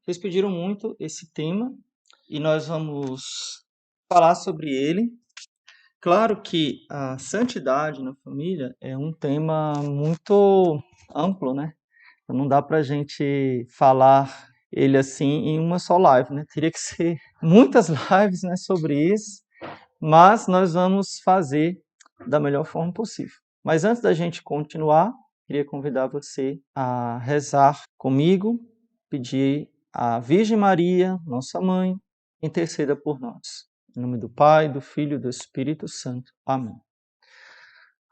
Vocês pediram muito esse tema e nós vamos falar sobre ele. Claro que a santidade na família é um tema muito amplo, né? Não dá para a gente falar ele assim em uma só live, né? Teria que ser muitas lives, né, sobre isso, mas nós vamos fazer da melhor forma possível. Mas antes da gente continuar, queria convidar você a rezar comigo, pedir à Virgem Maria, nossa mãe, interceda por nós. Em nome do Pai, do Filho e do Espírito Santo. Amém.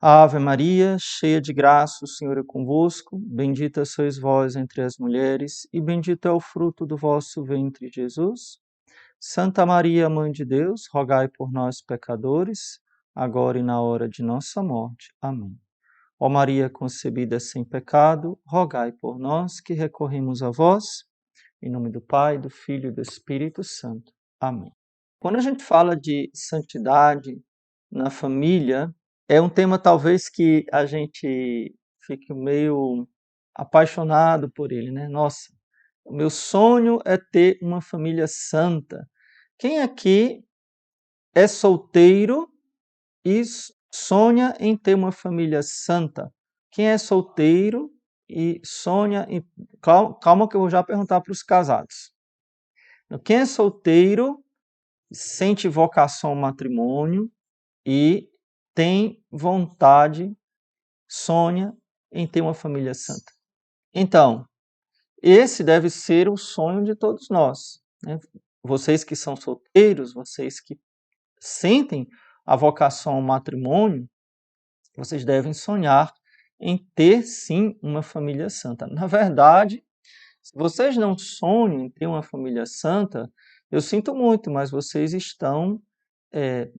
Ave Maria, cheia de graça, o Senhor é convosco. Bendita sois vós entre as mulheres, e bendito é o fruto do vosso ventre, Jesus. Santa Maria, Mãe de Deus, rogai por nós, pecadores, agora e na hora de nossa morte. Amém. Ó Maria concebida sem pecado, rogai por nós que recorremos a vós. Em nome do Pai, do Filho e do Espírito Santo. Amém. Quando a gente fala de santidade na família, é um tema talvez que a gente fique meio apaixonado por ele, né? Nossa, o meu sonho é ter uma família santa. Quem aqui é solteiro e sonha em ter uma família santa? Quem é solteiro e sonha em. Calma, que eu vou já perguntar para os casados. Quem é solteiro, sente vocação ao matrimônio e tem vontade, sonha em ter uma família santa. Então, esse deve ser o sonho de todos nós, né? Vocês que são solteiros, vocês que sentem a vocação ao matrimônio, vocês devem sonhar em ter sim uma família santa. Na verdade, se vocês não sonham em ter uma família santa, eu sinto muito, mas vocês estão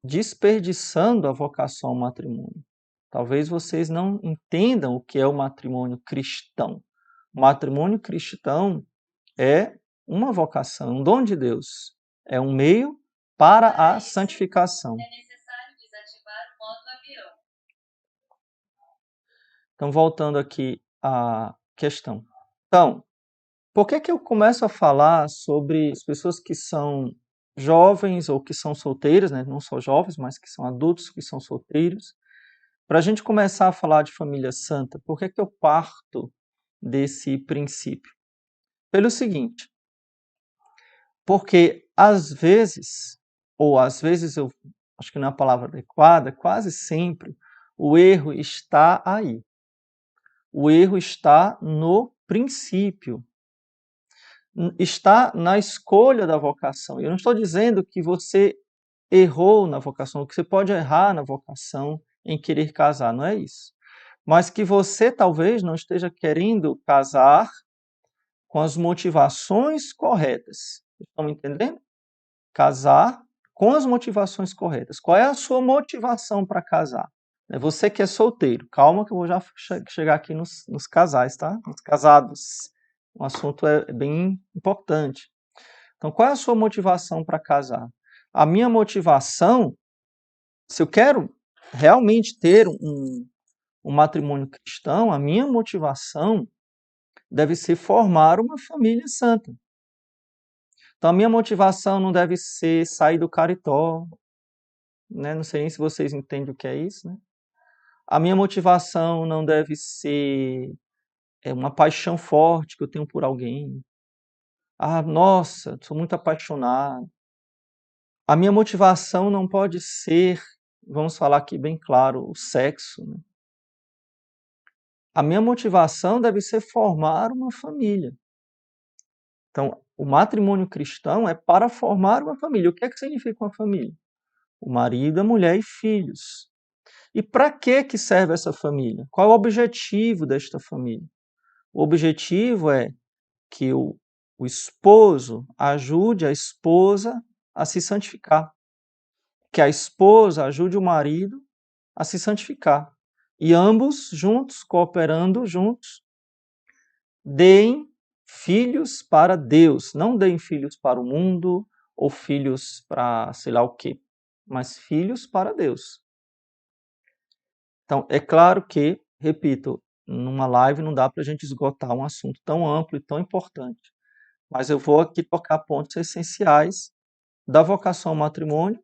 desperdiçando a vocação ao matrimônio. Talvez vocês não entendam o que é o matrimônio cristão. O matrimônio cristão é uma vocação, um dom de Deus. É um meio para a santificação. É necessário desativar o modo avião. Então, voltando aqui à questão. Então, por que eu começo a falar sobre as pessoas que são jovens ou que são solteiras, né? Não só jovens, mas que são adultos que são solteiros? Para a gente começar a falar de família santa, por que eu parto desse princípio? Pelo seguinte, porque às vezes, ou às vezes eu acho que não é a palavra adequada, quase sempre, o erro está aí. O erro está no princípio, está na escolha da vocação. Eu não estou dizendo que você errou na vocação, que você pode errar na vocação em querer casar, não é isso. Mas que você talvez não esteja querendo casar com as motivações corretas. Estão entendendo? Casar com as motivações corretas. Qual é a sua motivação para casar? É você que é solteiro. Calma que eu vou já chegar aqui nos casais, tá? Nos casados. O assunto é bem importante. Então, qual é a sua motivação para casar? A minha motivação, se eu quero realmente ter um matrimônio cristão, a minha motivação deve ser formar uma família santa. Então, a minha motivação não deve ser sair do caritó, né? Não sei nem se vocês entendem o que é isso, né? A minha motivação não deve ser uma paixão forte que eu tenho por alguém. Ah, nossa, sou muito apaixonado. A minha motivação não pode ser, vamos falar aqui bem claro, o sexo, né? A minha motivação deve ser formar uma família. Então, o matrimônio cristão é para formar uma família. O que é que significa uma família? O marido, a mulher e filhos. E para que serve essa família? Qual é o objetivo desta família? O objetivo é que o esposo ajude a esposa a se santificar. Que a esposa ajude o marido a se santificar. E ambos juntos, cooperando juntos, deem filhos para Deus. Não deem filhos para o mundo ou filhos para sei lá o quê, mas filhos para Deus. Então, é claro que, repito, numa live não dá para a gente esgotar um assunto tão amplo e tão importante. mas eu vou aqui tocar pontos essenciais da vocação ao matrimônio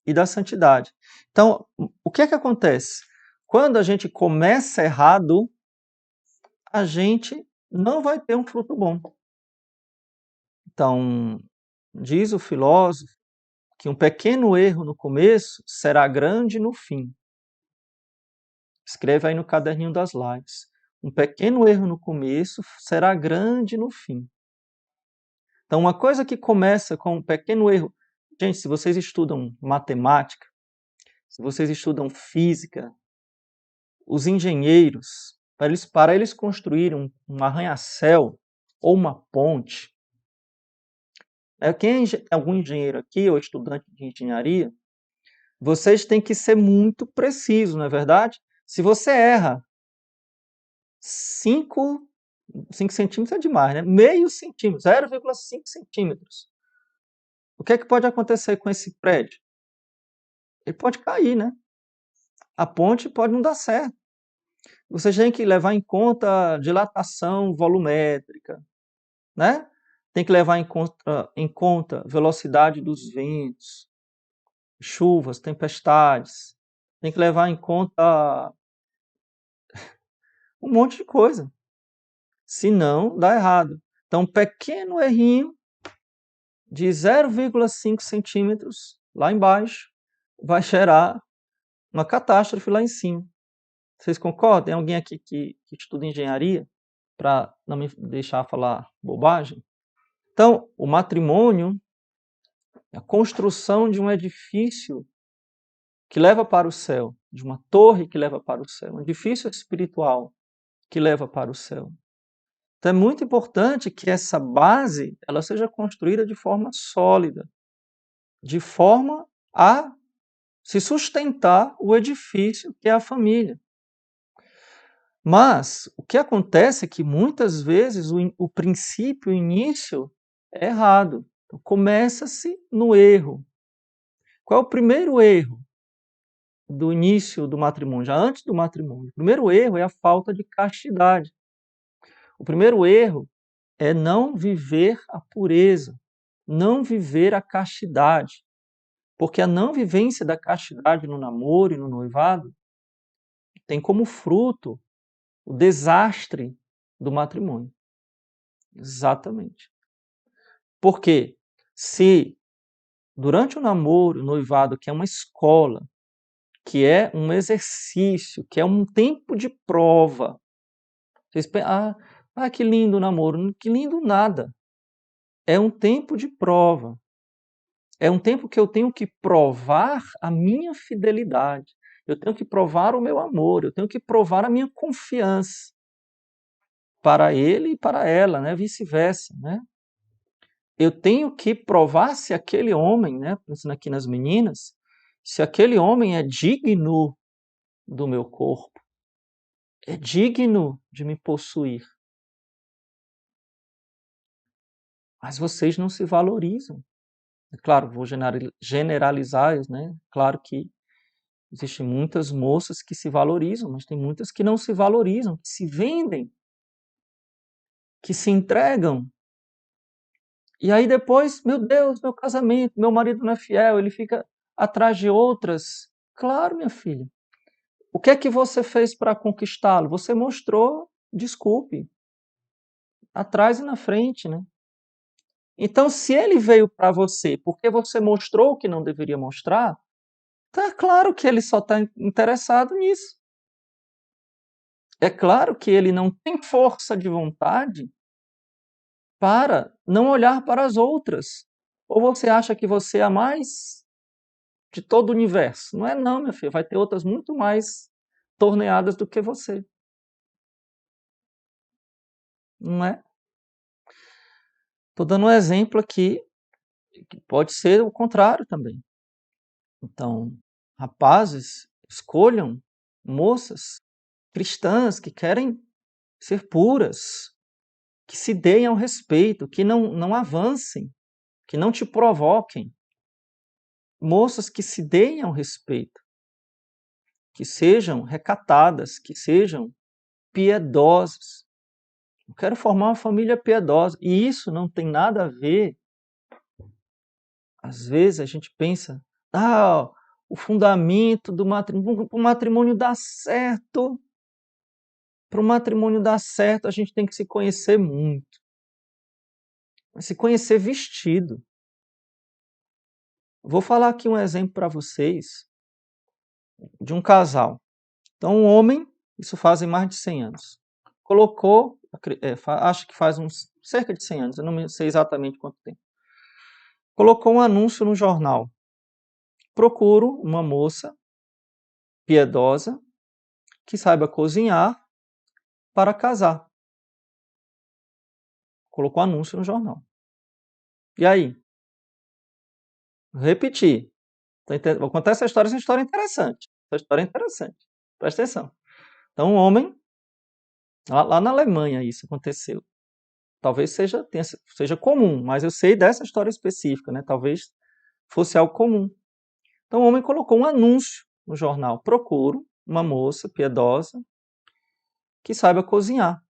e da santidade. Então, o que é que acontece? Quando a gente começa errado, a gente não vai ter um fruto bom. Então, diz o filósofo que um pequeno erro no começo será grande no fim. Escreve aí no caderninho das lives. Um pequeno erro no começo será grande no fim. Então, uma coisa que começa com um pequeno erro. Gente, se vocês estudam matemática, se vocês estudam física, os engenheiros, para eles construírem um arranha-céu ou uma ponte, quem é algum engenheiro aqui ou estudante de engenharia, vocês têm que ser muito precisos, não é verdade? Se você erra 5 centímetros é demais, né? Meio centímetro, 0,5 centímetros. O que é que pode acontecer com esse prédio? Ele pode cair, né? A ponte pode não dar certo. Você tem que levar em conta dilatação volumétrica, né? Tem que levar em conta velocidade dos ventos, chuvas, tempestades. Tem que levar em conta um monte de coisa. Senão, dá errado. Então, um pequeno errinho de 0,5 centímetros lá embaixo vai gerar uma catástrofe lá em cima. Vocês concordam? Tem alguém aqui que estuda engenharia para não me deixar falar bobagem? Então, o matrimônio é a construção de um edifício que leva para o céu, de uma torre que leva para o céu, um edifício espiritual que leva para o céu. Então é muito importante que essa base ela seja construída de forma sólida, de forma a se sustentar o edifício que é a família. Mas o que acontece é que muitas vezes o princípio, o início é errado. Então, começa-se no erro. Qual é o primeiro erro do início do matrimônio, já antes do matrimônio? O primeiro erro é a falta de castidade. O primeiro erro é não viver a pureza, não viver a castidade. Porque a não vivência da castidade no namoro e no noivado tem como fruto o desastre do matrimônio. Exatamente. Porque se durante o namoro, o noivado, que é uma escola, que é um exercício, que é um tempo de prova, vocês pensam, que lindo o namoro. Que lindo nada. É um tempo de prova. É um tempo que eu tenho que provar a minha fidelidade. Eu tenho que provar o meu amor. Eu tenho que provar a minha confiança para ele e para ela, né? Vice-versa, né? Eu tenho que provar se aquele homem, né? Pensando aqui nas meninas, se aquele homem é digno do meu corpo, é digno de me possuir. Mas vocês não se valorizam. É claro, vou generalizar, né? Claro que existem muitas moças que se valorizam, mas tem muitas que não se valorizam, que se vendem, que se entregam. E aí depois, meu Deus, meu casamento, meu marido não é fiel, ele fica atrás de outras. Claro, minha filha. O que é que você fez para conquistá-lo? Você mostrou, desculpe, atrás e na frente, né? Então, se ele veio para você porque você mostrou o que não deveria mostrar, tá claro que ele só está interessado nisso. É claro que ele não tem força de vontade para não olhar para as outras. Ou você acha que você é a mais de todo o universo? Não é não, meu filho. Vai ter outras muito mais torneadas do que você. Não é? Estou dando um exemplo aqui que pode ser o contrário também. Então, rapazes, escolham moças cristãs que querem ser puras, que se deem ao respeito, que não avancem, que não te provoquem. Moças que se deem ao respeito, que sejam recatadas, que sejam piedosas. Eu quero formar uma família piedosa. E isso não tem nada a ver. Às vezes a gente pensa, o fundamento do matrimônio, para o matrimônio dar certo, para o matrimônio dar certo, a gente tem que se conhecer muito. Se conhecer vestido. Vou falar aqui um exemplo para vocês de um casal. Então, um homem, isso fazem mais de 100 anos, colocou, acho que faz uns cerca de 100 anos, eu não sei exatamente quanto tempo, colocou um anúncio no jornal. Procuro uma moça piedosa que saiba cozinhar para casar. Colocou um anúncio no jornal. E aí? Vou repetir. Vou contar essa história é interessante. Essa história é interessante. Presta atenção. Então, um homem, lá na Alemanha isso aconteceu. Talvez seja comum, mas eu sei dessa história específica, né? Talvez fosse algo comum. Então, o homem colocou um anúncio no jornal. Procuro uma moça piedosa que saiba cozinhar.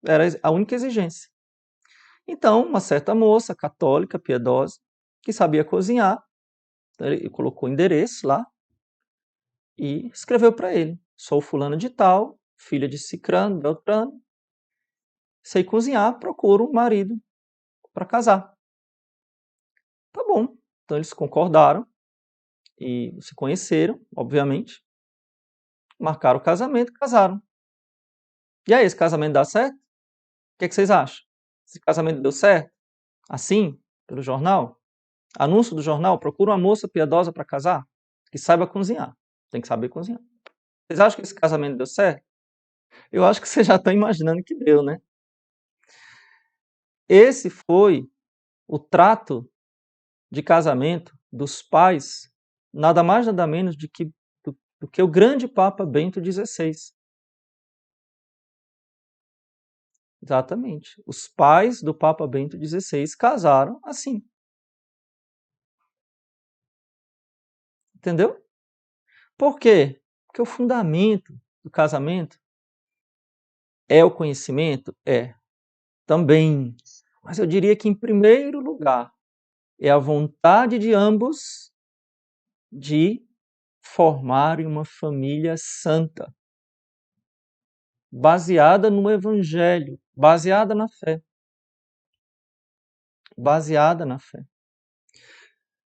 Era a única exigência. Então, uma certa moça católica, piedosa, que sabia cozinhar, ele colocou o endereço lá e escreveu para ele: sou fulano de tal, filha de Cicrano, Beltrano, sei cozinhar, procuro um marido para casar. Tá bom. Então eles concordaram e se conheceram, obviamente, marcaram o casamento e casaram. E aí, esse casamento dá certo? O que é que vocês acham? Esse casamento deu certo? Assim, pelo jornal? Anúncio do jornal, procura uma moça piedosa para casar, que saiba cozinhar. Tem que saber cozinhar. Vocês acham que esse casamento deu certo? Eu acho que vocês já estão imaginando que deu, né? Esse foi o trato de casamento dos pais, nada mais nada menos do que o grande Papa Bento XVI. Exatamente. Os pais do Papa Bento XVI casaram assim. Entendeu? Por quê? Porque o fundamento do casamento é o conhecimento? É. Também. Mas eu diria que, em primeiro lugar, é a vontade de ambos de formarem uma família santa, baseada no Evangelho, baseada na fé. Baseada na fé.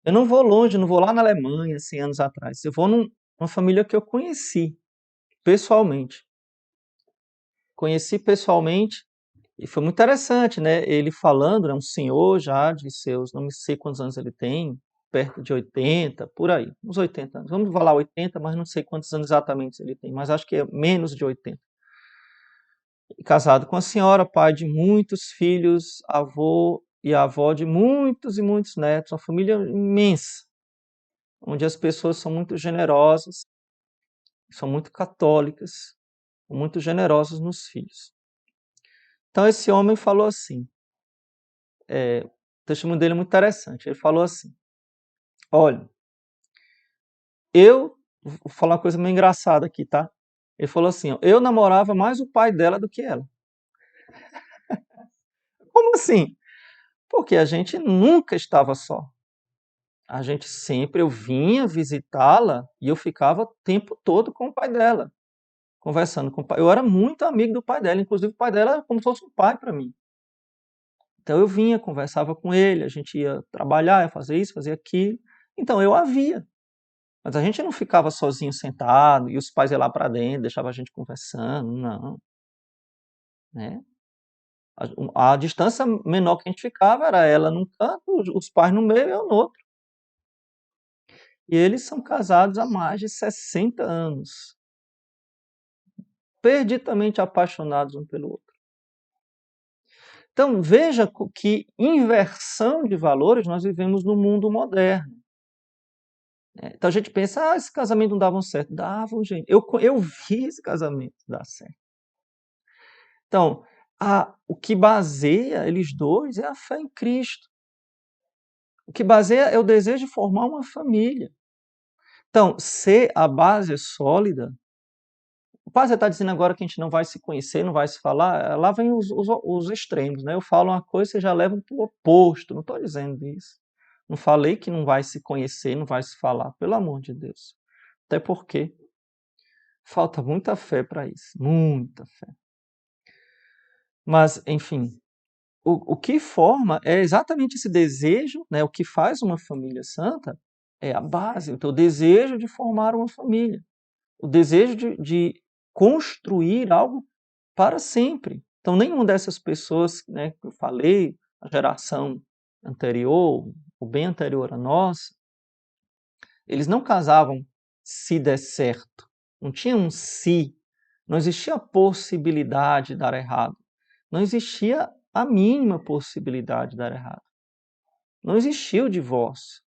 Eu não vou longe, não vou lá na Alemanha, 100 anos atrás. Eu vou numa família que eu conheci pessoalmente. Conheci pessoalmente e foi muito interessante, né? Ele falando, é um senhor já de seus, não sei quantos anos ele tem, perto de 80, por aí, uns 80 anos. Vamos falar 80, mas não sei quantos anos exatamente ele tem, mas acho que é menos de 80. Casado com a senhora, pai de muitos filhos, avô e avó de muitos e muitos netos, uma família imensa, onde as pessoas são muito generosas, são muito católicas, muito generosas nos filhos. Então esse homem falou assim, o testemunho dele é muito interessante, ele falou assim, olha, vou falar uma coisa meio engraçada aqui, tá? Ele falou assim, eu namorava mais o pai dela do que ela. Como assim? Porque a gente nunca estava só. A gente sempre, eu vinha visitá-la e eu ficava o tempo todo com o pai dela, conversando com o pai. Eu era muito amigo do pai dela, inclusive o pai dela era como se fosse um pai para mim. Então eu vinha, conversava com ele, a gente ia trabalhar, ia fazer isso, fazer aquilo. Então eu a via. Mas a gente não ficava sozinho sentado e os pais iam lá para dentro, deixavam a gente conversando, não. Né? A distância menor que a gente ficava era ela num canto, os pais no meio e eu no outro. E eles são casados há mais de 60 anos. Perdidamente apaixonados um pelo outro. Então, veja que inversão de valores nós vivemos no mundo moderno. Então a gente pensa, esse casamento não dava certo. Davam, gente. Eu vi esse casamento dar certo. Então, o que baseia eles dois é a fé em Cristo. O que baseia é o desejo de formar uma família. Então, se a base é sólida, Pai, você está dizendo agora que a gente não vai se conhecer, não vai se falar? Lá vem os extremos, né? Eu falo uma coisa, você já leva para o oposto. Não estou dizendo isso. Não falei que não vai se conhecer, não vai se falar. Pelo amor de Deus. Até porque falta muita fé para isso. Muita fé. Mas, enfim, o que forma é exatamente esse desejo, né? O que faz uma família santa é a base, o teu desejo de formar uma família. O desejo de construir algo para sempre. Então, nenhuma dessas pessoas, né, que eu falei, a geração anterior, ou bem anterior a nós, eles não casavam se der certo. Não tinha um se. Não existia a possibilidade de dar errado. Não existia a mínima possibilidade de dar errado. Não existia o divórcio.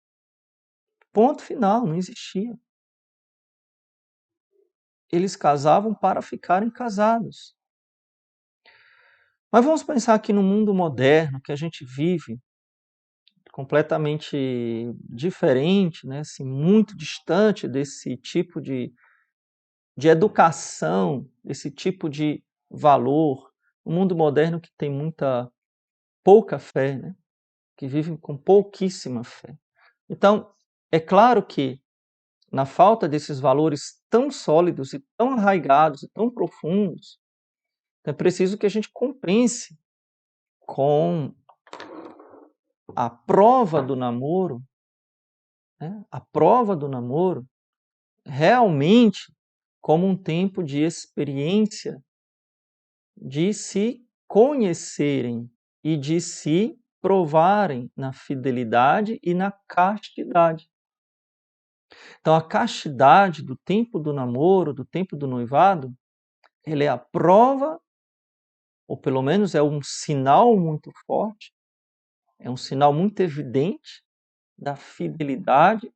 Ponto final, não existia. Eles casavam para ficarem casados. Mas vamos pensar aqui no mundo moderno que a gente vive, completamente diferente, né? Assim, muito distante desse tipo de educação, desse tipo de valor. Um mundo moderno que tem pouca fé, né? Que vive com pouquíssima fé. Então, é claro que na falta desses valores tão sólidos e tão arraigados e tão profundos, é preciso que a gente compense com a prova do namoro, né? A prova do namoro realmente como um tempo de experiência, de se conhecerem e de se provarem na fidelidade e na castidade. Então, a castidade do tempo do namoro, do tempo do noivado, ele é a prova, ou pelo menos é um sinal muito forte, é um sinal muito evidente da fidelidade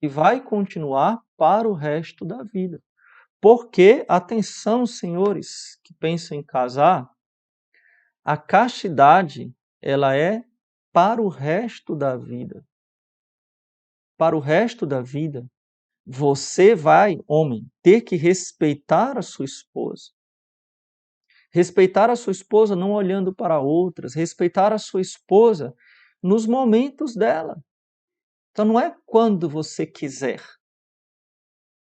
e vai continuar para o resto da vida. Porque, atenção, senhores que pensam em casar, a castidade, ela é para o resto da vida. Para o resto da vida, você vai, homem, ter que respeitar a sua esposa. Respeitar a sua esposa não olhando para outras, respeitar a sua esposa nos momentos dela. Então não é quando você quiser.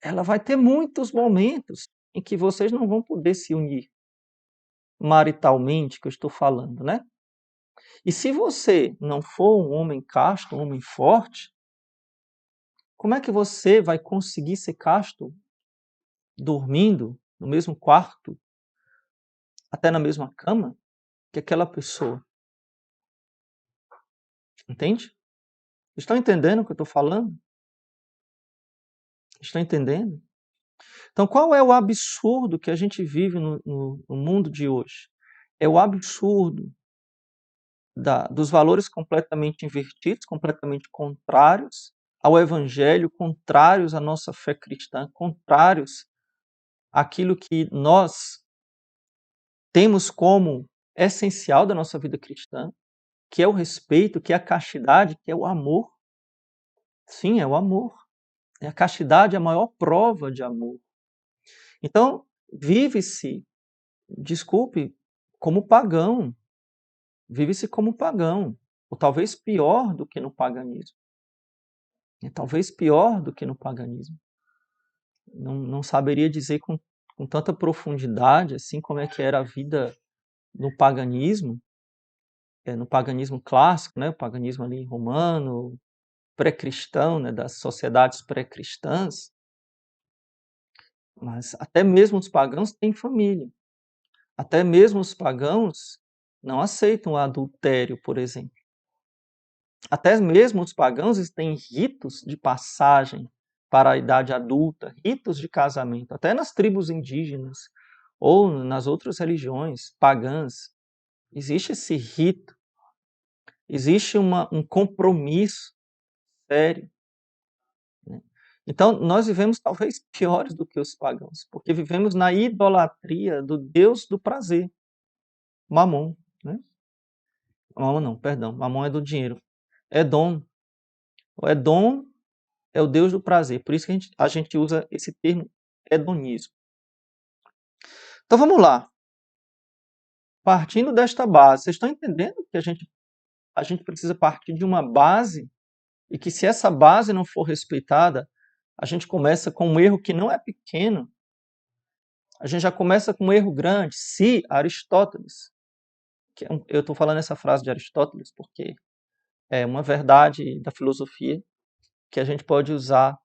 Ela vai ter muitos momentos em que vocês não vão poder se unir maritalmente, que eu estou falando, né? E se você não for um homem casto, um homem forte, como é que você vai conseguir ser casto dormindo no mesmo quarto, até na mesma cama, que aquela pessoa? Entende? Estão entendendo o que eu estou falando? Estão entendendo? Então, qual é o absurdo que a gente vive no mundo de hoje? É o absurdo dos valores completamente invertidos, completamente contrários ao Evangelho, contrários à nossa fé cristã, contrários àquilo que nós temos como essencial da nossa vida cristã, que é o respeito, que é a castidade, que é o amor. Sim, é o amor. A castidade é a maior prova de amor. Então, vive-se, desculpe, como pagão. Vive-se como pagão. Ou talvez pior do que no paganismo. Talvez pior do que no paganismo. Não saberia dizer com tanta profundidade assim como é que era a vida no paganismo clássico, né, o paganismo ali romano, pré-cristão, né, das sociedades pré-cristãs, mas até mesmo os pagãos têm família. Até mesmo os pagãos não aceitam o adultério, por exemplo. Até mesmo os pagãos têm ritos de passagem para a idade adulta, ritos de casamento, até nas tribos indígenas ou nas outras religiões pagãs. Existe esse rito, existe um compromisso sério. Né? Então, nós vivemos talvez piores do que os pagãos, porque vivemos na idolatria do Deus do prazer, Mamon. Né? Mamon não, perdão, Mamon é do dinheiro. Edom. O Edom é o Deus do prazer, por isso que a gente usa esse termo hedonismo. Então vamos lá. Partindo desta base, vocês estão entendendo que a gente precisa partir de uma base e que se essa base não for respeitada, a gente começa com um erro que não é pequeno, a gente já começa com um erro grande. Se Aristóteles, eu estou falando essa frase de Aristóteles porque é uma verdade da filosofia que a gente pode usar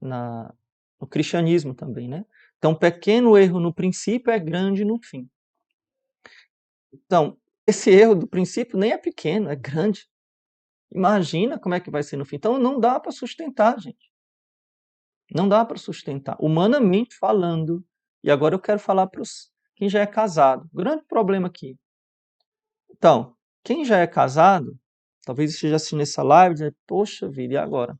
na, no cristianismo também, né? Então, pequeno erro no princípio é grande no fim. Então, esse erro do princípio nem é pequeno, é grande. Imagina como é que vai ser no fim. Então, não dá para sustentar, gente. Não dá para sustentar. Humanamente falando. E agora eu quero falar para quem já é casado. Grande problema aqui. Então, quem já é casado, talvez esteja assistindo essa live e dizer, poxa vida, e agora?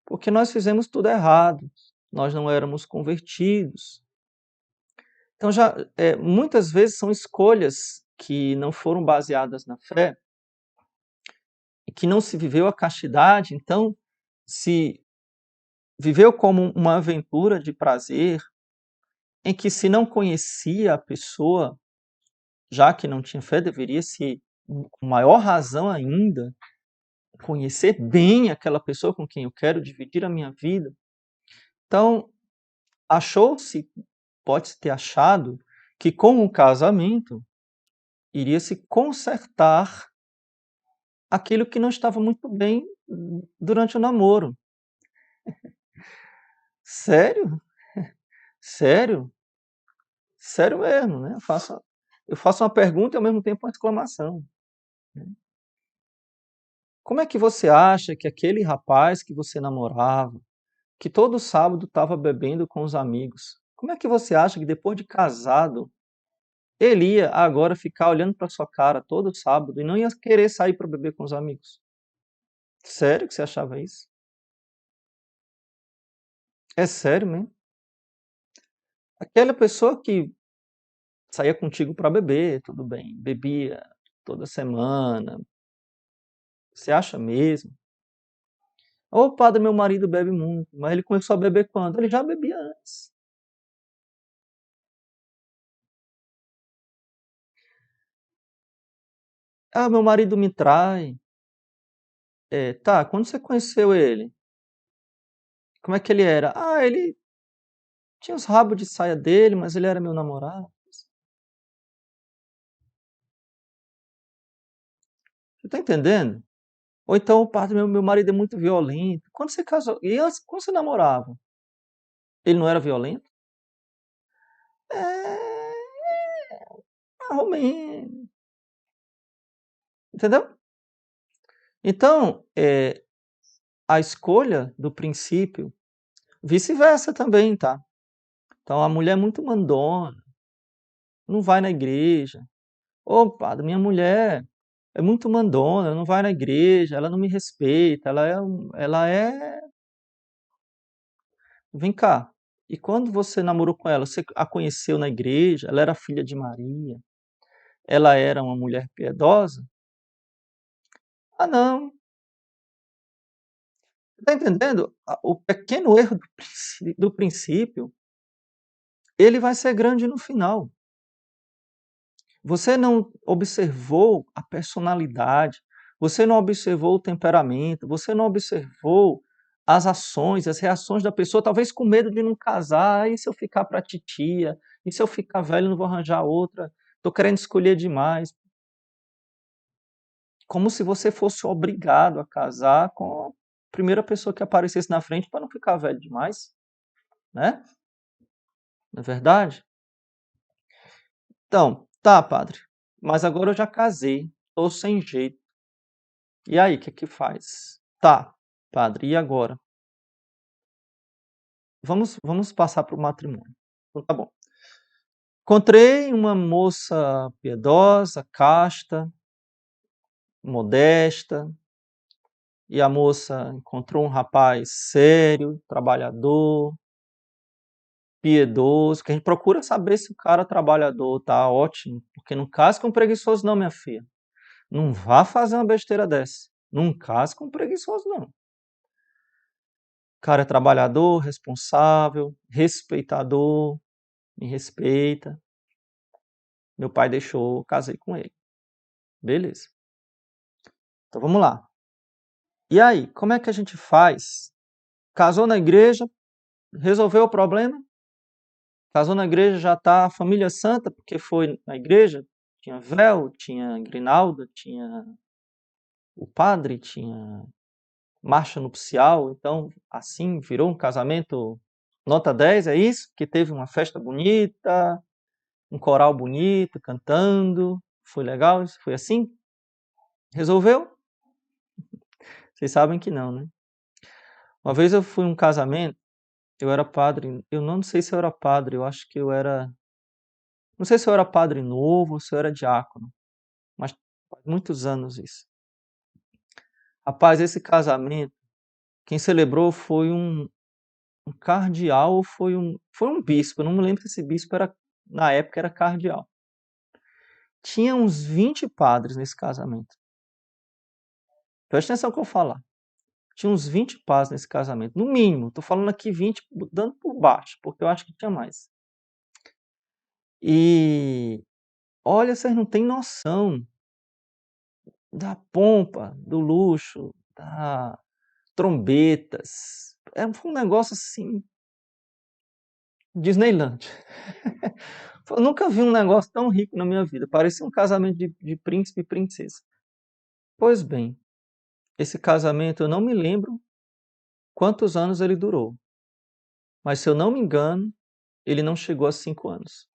Porque nós fizemos tudo errado. Nós não éramos convertidos. Então, muitas vezes são escolhas que não foram baseadas na fé, e que não se viveu a castidade, então se viveu como uma aventura de prazer, em que se não conhecia a pessoa, já que não tinha fé, deveria se, com maior razão ainda, conhecer bem aquela pessoa com quem eu quero dividir a minha vida. Então, achou-se, pode-se ter achado, que com o casamento iria se consertar aquilo que não estava muito bem durante o namoro. Sério? Sério? Sério mesmo, né? Eu faço uma pergunta e ao mesmo tempo uma exclamação. Né? Como é que você acha que aquele rapaz que você namorava, que todo sábado estava bebendo com os amigos, como é que você acha que depois de casado, ele ia agora ficar olhando para sua cara todo sábado e não ia querer sair para beber com os amigos? Sério que você achava isso? É sério mesmo? Aquela pessoa que saía contigo para beber, tudo bem, bebia toda semana, você acha mesmo? Ô padre, meu marido bebe muito, mas ele começou a beber quando? Ele já bebia antes. Ah, meu marido me trai. É, tá, quando você conheceu ele? Como é que ele era? Ah, ele tinha os rabos de saia dele, mas ele era meu namorado. Você tá entendendo? Ou então, o padre, meu marido é muito violento. Quando você casou? E antes, quando você namorava? Ele não era violento? É, mais ou menos. Entendeu? Então, a escolha do princípio, vice-versa também, tá? Então, a mulher é muito mandona, não vai na igreja. Ô, padre, minha mulher é muito mandona, não vai na igreja, ela não me respeita, ela é. Vem cá. E quando você namorou com ela, você a conheceu na igreja, ela era filha de Maria, ela era uma mulher piedosa? Ah, não. Tá entendendo? O pequeno erro do princípio, ele vai ser grande no final. Você não observou a personalidade, você não observou o temperamento, você não observou as ações, as reações da pessoa, talvez com medo de não casar, e se eu ficar para titia, e se eu ficar velho não vou arranjar outra, estou querendo escolher demais. Como se você fosse obrigado a casar com a primeira pessoa que aparecesse na frente para não ficar velho demais, né? Não é verdade? Então, tá, padre, mas agora eu já casei, estou sem jeito. E aí, o que que faz? Tá, padre, e agora? Vamos passar para o matrimônio. Então, tá bom. Encontrei uma moça piedosa, casta, modesta, e a moça encontrou um rapaz sério, trabalhador, piedoso, que a gente procura saber se o cara é trabalhador tá ótimo, porque não case com preguiçoso não, minha filha. Não vá fazer uma besteira dessa. Não case com preguiçoso não. O cara é trabalhador, responsável, respeitador, me respeita. Meu pai deixou, casei com ele. Beleza. Então vamos lá. E aí, como é que a gente faz? Casou na igreja, resolveu o problema? Casou na igreja, já está a família santa, porque foi na igreja, tinha véu, tinha grinalda, tinha o padre, tinha marcha nupcial, então assim virou um casamento nota 10, é isso? Que teve uma festa bonita, um coral bonito, cantando, foi legal isso? Foi assim? Resolveu? Vocês sabem que não, né? Uma vez eu fui a um casamento, eu era padre, eu não sei se eu era padre, eu acho que eu era, não sei se eu era padre novo ou se eu era diácono, mas faz muitos anos isso. Rapaz, esse casamento, quem celebrou foi um cardeal ou foi um bispo, eu não me lembro se esse bispo era, na época era cardeal. Tinha uns 20 padres nesse casamento. Presta atenção no que eu vou falar. Tinha uns 20 padres nesse casamento, no mínimo. Estou falando aqui 20, dando por baixo, porque eu acho que tinha mais. E olha, vocês não têm noção da pompa, do luxo, da trombetas. Foi um negócio assim, Disneyland. Eu nunca vi um negócio tão rico na minha vida. Parecia um casamento de príncipe e princesa. Pois bem, esse casamento eu não me lembro quantos anos ele durou. Mas se eu não me engano, ele não chegou a 5 anos.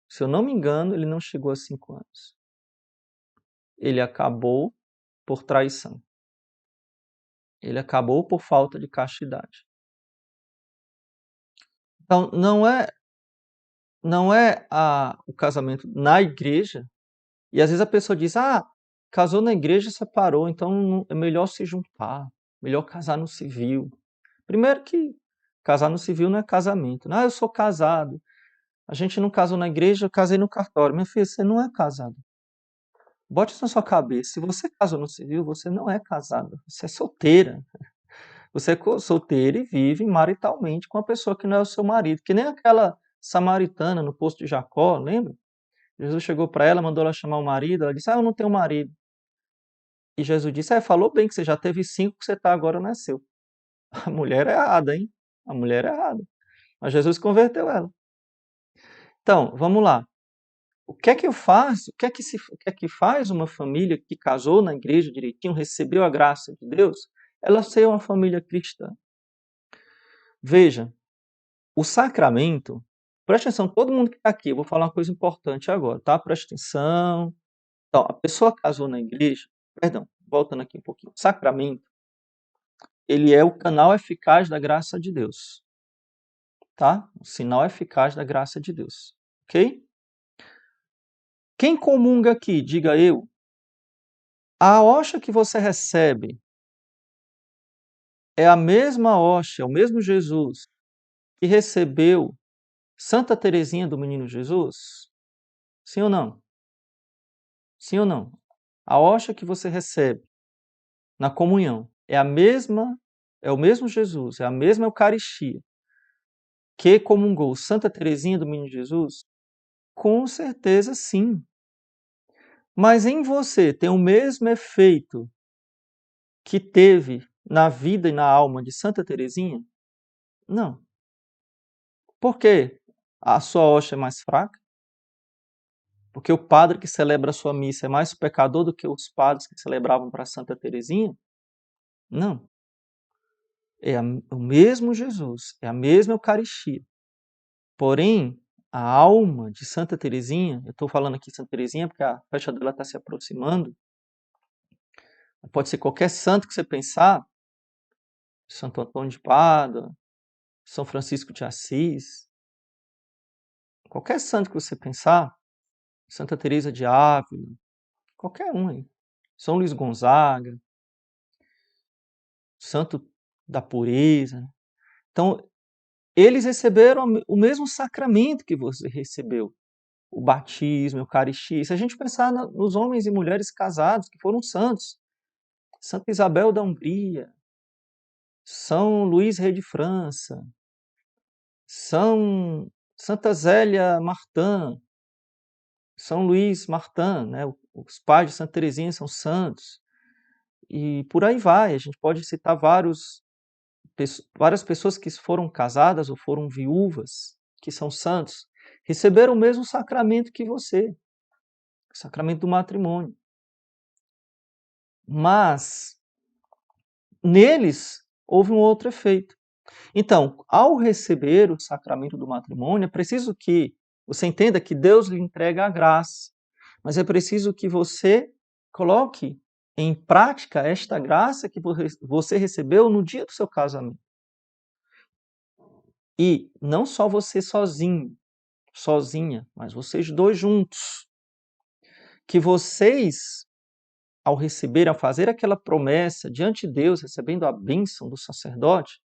Se eu não me engano, ele não chegou a 5 anos. Ele acabou por traição. Ele acabou por falta de castidade. Então, não é o casamento na igreja. E às vezes a pessoa diz: ah, casou na igreja e separou, então é melhor se juntar, melhor casar no civil. Primeiro que casar no civil não é casamento. Ah, eu sou casado. A gente não casou na igreja, eu casei no cartório. Minha filha, você não é casado. Bote isso na sua cabeça. Se você casou no civil, você não é casada. Você é solteira. Você é solteira e vive maritalmente com a pessoa que não é o seu marido. Que nem aquela samaritana no poço de Jacó, lembra? Jesus chegou para ela, mandou ela chamar o marido. Ela disse: ah, eu não tenho marido. E Jesus disse: falou bem que você já teve 5, que você está agora não é seu. A mulher é errada, hein? A mulher é errada. Mas Jesus converteu ela. Então, vamos lá. O que é que eu faço? O que é que faz uma família que casou na igreja direitinho, recebeu a graça de Deus, ela ser uma família cristã? Veja, o sacramento, presta atenção, todo mundo que está aqui, eu vou falar uma coisa importante agora, tá? Presta atenção. Então, a pessoa casou na igreja, perdão, voltando aqui um pouquinho. O sacramento, ele é o canal eficaz da graça de Deus, tá? O sinal eficaz da graça de Deus, ok? Quem comunga aqui, diga eu. A hóstia que você recebe é a mesma hóstia, é o mesmo Jesus que recebeu Santa Teresinha do Menino Jesus? Sim ou não? Sim ou não? A hóstia que você recebe na comunhão é o mesmo Jesus, é a mesma Eucaristia que comungou Santa Teresinha do Menino Jesus? Com certeza sim. Mas em você tem o mesmo efeito que teve na vida e na alma de Santa Teresinha? Não. Por quê? A sua hóstia é mais fraca? Porque o padre que celebra a sua missa é mais pecador do que os padres que celebravam para Santa Teresinha? Não. É o mesmo Jesus, é a mesma Eucaristia. Porém, a alma de Santa Teresinha, eu estou falando aqui Santa Teresinha porque a festa dela está se aproximando, pode ser qualquer santo que você pensar, Santo Antônio de Pádua, São Francisco de Assis, qualquer santo que você pensar, Santa Teresa de Ávila, qualquer um aí, São Luís Gonzaga, Santo da Pureza. Então, eles receberam o mesmo sacramento que você recebeu, o batismo, a Eucaristia. Se a gente pensar nos homens e mulheres casados que foram santos, Santa Isabel da Hungria, São Luís Rei de França, São Santa Zélia Martã, São Luís Martã, né? Os pais de Santa Teresinha são santos, e por aí vai. A gente pode citar várias pessoas que foram casadas ou foram viúvas, que são santos, receberam o mesmo sacramento que você, o sacramento do matrimônio. Mas neles houve um outro efeito. Então, ao receber o sacramento do matrimônio, é preciso que você entenda que Deus lhe entrega a graça, mas é preciso que você coloque em prática esta graça que você recebeu no dia do seu casamento. E não só você sozinho, sozinha, mas vocês dois juntos. Que vocês, ao receber, ao fazer aquela promessa diante de Deus, recebendo a bênção do sacerdote,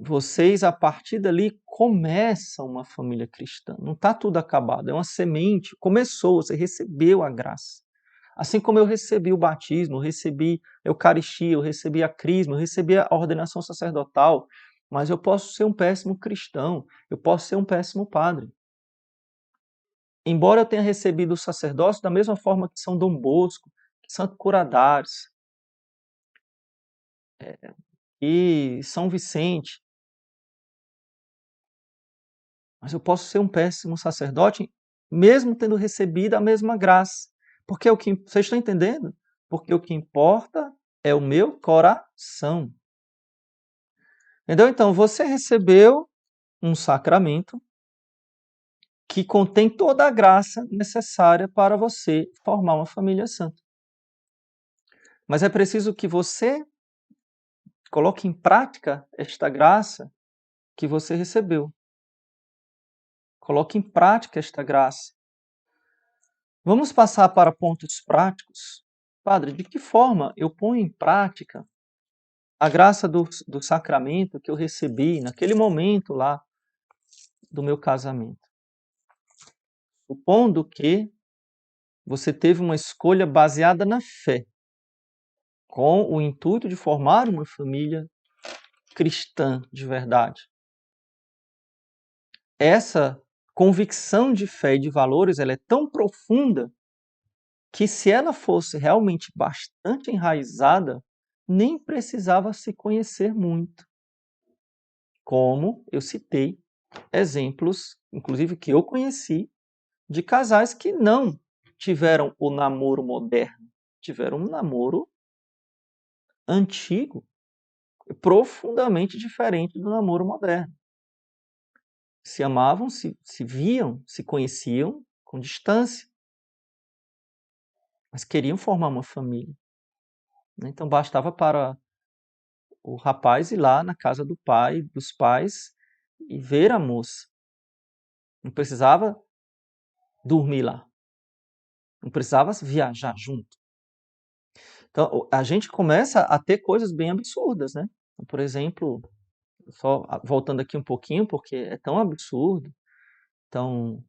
vocês, a partir dali, começam uma família cristã. Não está tudo acabado, é uma semente. Começou, você recebeu a graça. Assim como eu recebi o batismo, eu recebi a Eucaristia, eu recebi a crisma, eu recebi a ordenação sacerdotal, mas eu posso ser um péssimo cristão, eu posso ser um péssimo padre. Embora eu tenha recebido o sacerdócio da mesma forma que São Dom Bosco, que Santo Curadares e São Vicente, mas eu posso ser um péssimo sacerdote, mesmo tendo recebido a mesma graça. Porque o que vocês estão entendendo? Porque o que importa é o meu coração. Entendeu? Então, você recebeu um sacramento que contém toda a graça necessária para você formar uma família santa. Mas é preciso que você coloque em prática esta graça que você recebeu. Coloque em prática esta graça. Vamos passar para pontos práticos. Padre, de que forma eu ponho em prática a graça do sacramento que eu recebi naquele momento lá do meu casamento? Supondo que você teve uma escolha baseada na fé, com o intuito de formar uma família cristã de verdade. Essa convicção de fé e de valores, ela é tão profunda que, se ela fosse realmente bastante enraizada, nem precisava se conhecer muito. Como eu citei exemplos, inclusive que eu conheci, de casais que não tiveram o namoro moderno, tiveram um namoro antigo, profundamente diferente do namoro moderno. Se amavam, se viam, se conheciam com distância, mas queriam formar uma família. Então bastava para o rapaz ir lá na casa do pai, dos pais, e ver a moça. Não precisava dormir lá. Não precisava viajar junto. Então, a gente começa a ter coisas bem absurdas, né? Por exemplo, só voltando aqui um pouquinho, porque é tão absurdo. Então,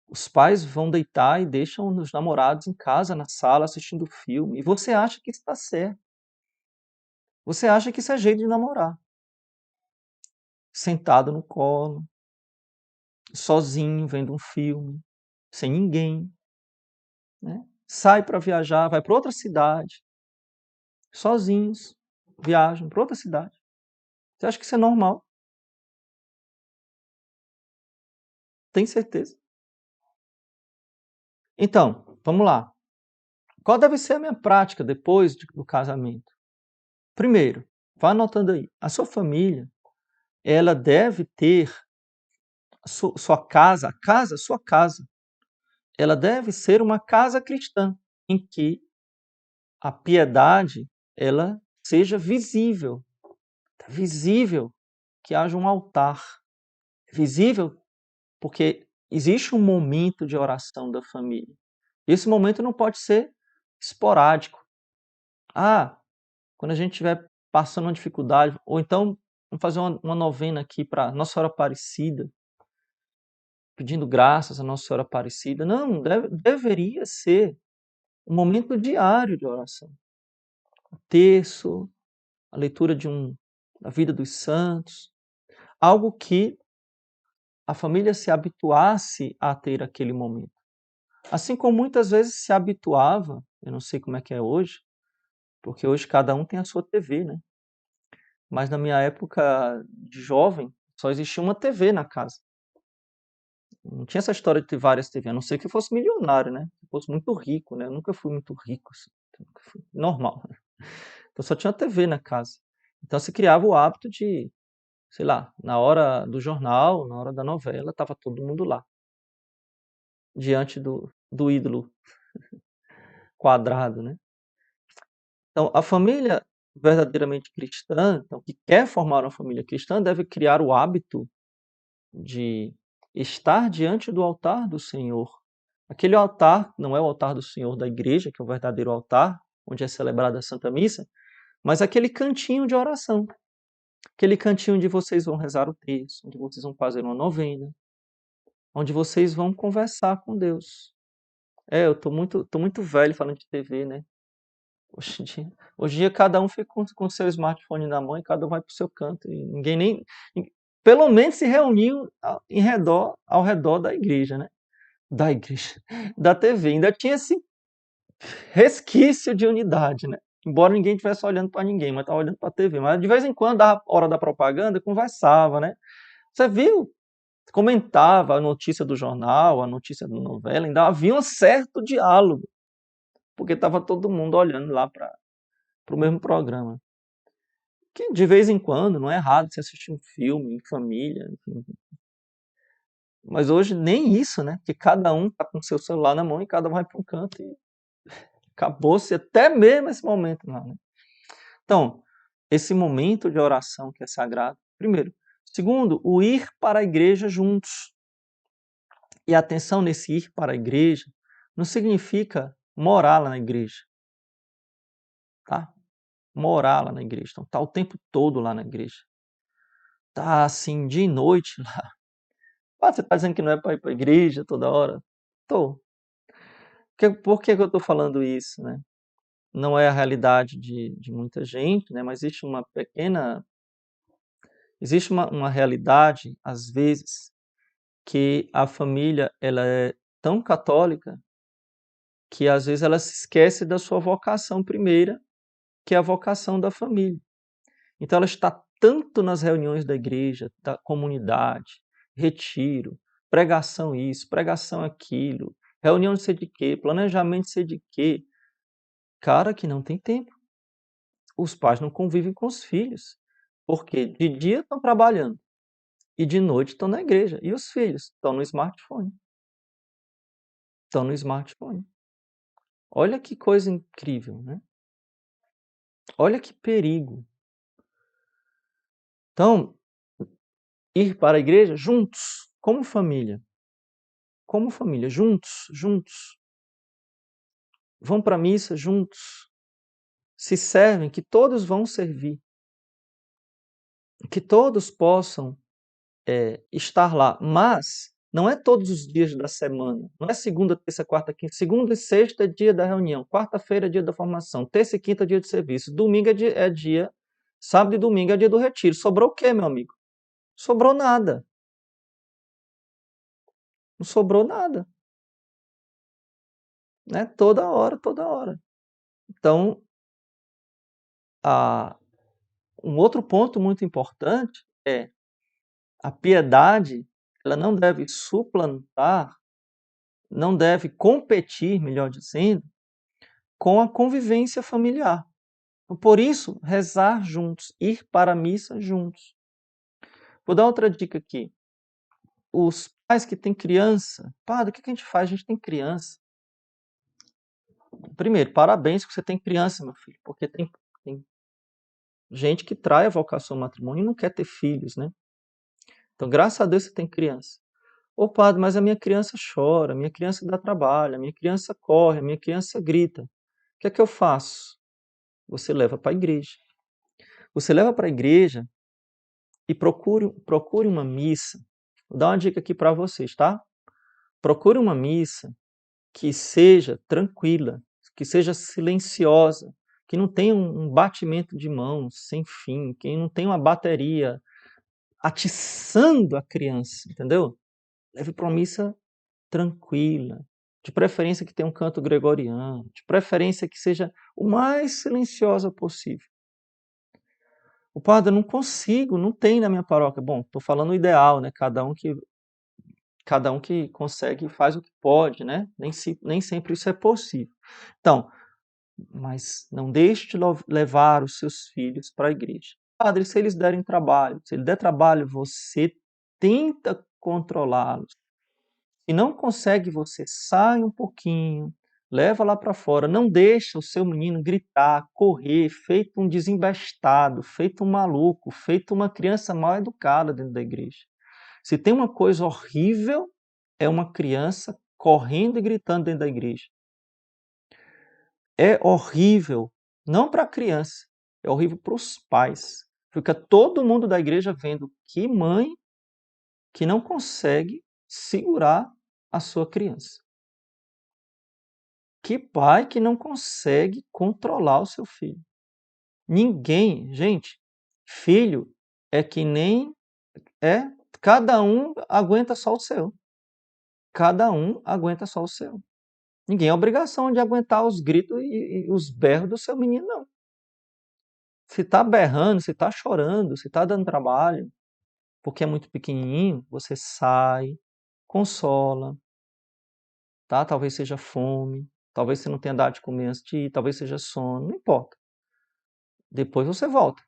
os pais vão deitar e deixam os namorados em casa, na sala, assistindo filme. E você acha que está certo. Você acha que isso é jeito de namorar. Sentado no colo, sozinho, vendo um filme, sem ninguém. Né? Sai para viajar, vai para outra cidade, sozinhos, viajam para outra cidade. Você acha que isso é normal? Tem certeza? Então, vamos lá. Qual deve ser a minha prática depois do casamento? Primeiro, vá anotando aí. A sua família, ela deve ter sua casa, sua casa. Ela deve ser uma casa cristã, em que a piedade ela seja visível. Visível que haja um altar. Visível porque existe um momento de oração da família. Esse momento não pode ser esporádico. Ah, quando a gente estiver passando uma dificuldade, ou então vamos fazer uma novena aqui para Nossa Senhora Aparecida, pedindo graças a Nossa Senhora Aparecida. Não, deveria ser um momento diário de oração. O terço, a leitura da vida dos santos, algo que a família se habituasse a ter aquele momento. Assim como muitas vezes se habituava, eu não sei como é que é hoje, porque hoje cada um tem a sua TV, né? Mas na minha época de jovem, só existia uma TV na casa. Não tinha essa história de ter várias TV, a não ser que eu fosse milionário, né? Que fosse muito rico, né? Eu nunca fui muito rico, assim. Nunca fui normal, né? Então só tinha TV na casa. Então se criava o hábito de, sei lá, na hora do jornal, na hora da novela, estava todo mundo lá, diante do ídolo quadrado, né? Então a família verdadeiramente cristã, então, que quer formar uma família cristã, deve criar o hábito de estar diante do altar do Senhor. Aquele altar não é o altar do Senhor da igreja, que é o verdadeiro altar, onde é celebrada a Santa Missa, mas aquele cantinho de oração. Aquele cantinho onde vocês vão rezar o texto, onde vocês vão fazer uma novena, onde vocês vão conversar com Deus. Eu tô muito velho falando de TV, né? Hoje em dia cada um fica com o seu smartphone na mão e cada um vai para o seu canto. E ninguém nem. Pelo menos se reuniu ao redor da igreja, né? Da igreja, da TV. Ainda tinha esse resquício de unidade, né? Embora ninguém estivesse olhando para ninguém, mas estava olhando para a TV. Mas de vez em quando, da hora da propaganda, conversava, né? Você viu? Comentava a notícia do jornal, a notícia da novela, ainda havia um certo diálogo, porque estava todo mundo olhando lá para o mesmo programa. Que de vez em quando, não é errado você assistir um filme em família, enfim. Mas hoje nem isso, né? Porque cada um está com o seu celular na mão e cada um vai para um canto e acabou-se até mesmo esse momento lá, né? Então, esse momento de oração que é sagrado, primeiro. Segundo, o ir para a igreja juntos. E atenção, nesse ir para a igreja não significa morar lá na igreja, tá? Morar lá na igreja. Então, tá o tempo todo lá na igreja. Tá assim, dia e noite lá. Ah, você está dizendo que não é para ir para a igreja toda hora? Tô. Por que eu estou falando isso, né? Não é a realidade de muita gente, né? Mas existe uma pequena. Existe uma realidade, às vezes, que a família ela é tão católica que às vezes ela se esquece da sua vocação primeira, que é a vocação da família. Então ela está tanto nas reuniões da igreja, da comunidade, retiro, pregação isso, pregação aquilo, reunião de sei de quê, planejamento de sei de quê. Cara, que não tem tempo. Os pais não convivem com os filhos, porque de dia estão trabalhando e de noite estão na igreja. E os filhos estão no smartphone. Estão no smartphone. Olha que coisa incrível, né? Olha que perigo. Então, ir para a igreja juntos, como família, juntos, juntos. Vão para a missa juntos, se servem, que todos vão servir, que todos possam estar lá, mas não é todos os dias da semana, não é segunda, terça, quarta, quinta, segunda e sexta é dia da reunião, quarta-feira é dia da formação, terça e quinta é dia de serviço, domingo é dia, sábado e domingo é dia do retiro. Sobrou o quê, meu amigo? Sobrou nada. Não sobrou nada, né? Toda hora, toda hora. Então, um outro ponto muito importante é a piedade, ela não deve suplantar, não deve competir, melhor dizendo, com a convivência familiar. Então, por isso, rezar juntos, ir para a missa juntos. Vou dar outra dica aqui. Os pais que têm criança, padre, o que a gente faz? A gente tem criança. Primeiro, parabéns que você tem criança, meu filho, porque tem gente que trai a vocação ao matrimônio e não quer ter filhos, né? Então, graças a Deus você tem criança. Ô padre, mas a minha criança chora, a minha criança dá trabalho, a minha criança corre, a minha criança grita. O que é que eu faço? Você leva para a igreja. Você leva para a igreja e procure uma missa. Vou dar uma dica aqui para vocês, tá? Procure uma missa que seja tranquila, que seja silenciosa, que não tenha um batimento de mãos sem fim, que não tenha uma bateria atiçando a criança, entendeu? Leve para uma missa tranquila, de preferência que tenha um canto gregoriano, de preferência que seja o mais silenciosa possível. O padre, eu não consigo, não tem na minha paróquia. Bom, estou falando o ideal, né? Cada um que consegue faz o que pode, né? Nem sempre isso é possível. Então, mas não deixe de levar os seus filhos para a igreja. Padre, se eles derem trabalho, se ele der trabalho, você tenta controlá-los. Se não consegue, você sai um pouquinho, leva lá para fora, não deixa o seu menino gritar, correr, feito um desembestado, feito um maluco, feito uma criança mal educada dentro da igreja. Se tem uma coisa horrível, é uma criança correndo e gritando dentro da igreja. É horrível, não para a criança, é horrível para os pais. Fica todo mundo da igreja vendo que mãe que não consegue segurar a sua criança. Que pai que não consegue controlar o seu filho. Ninguém, gente, filho é que nem é, cada um aguenta só o seu. Cada um aguenta só o seu. Ninguém é obrigação de aguentar os gritos e os berros do seu menino, não. Se tá berrando, se tá chorando, se tá dando trabalho, porque é muito pequenininho, você sai, consola, tá? Talvez seja fome, talvez você não tenha dado de comer antes de ir, talvez seja sono, não importa. Depois você volta,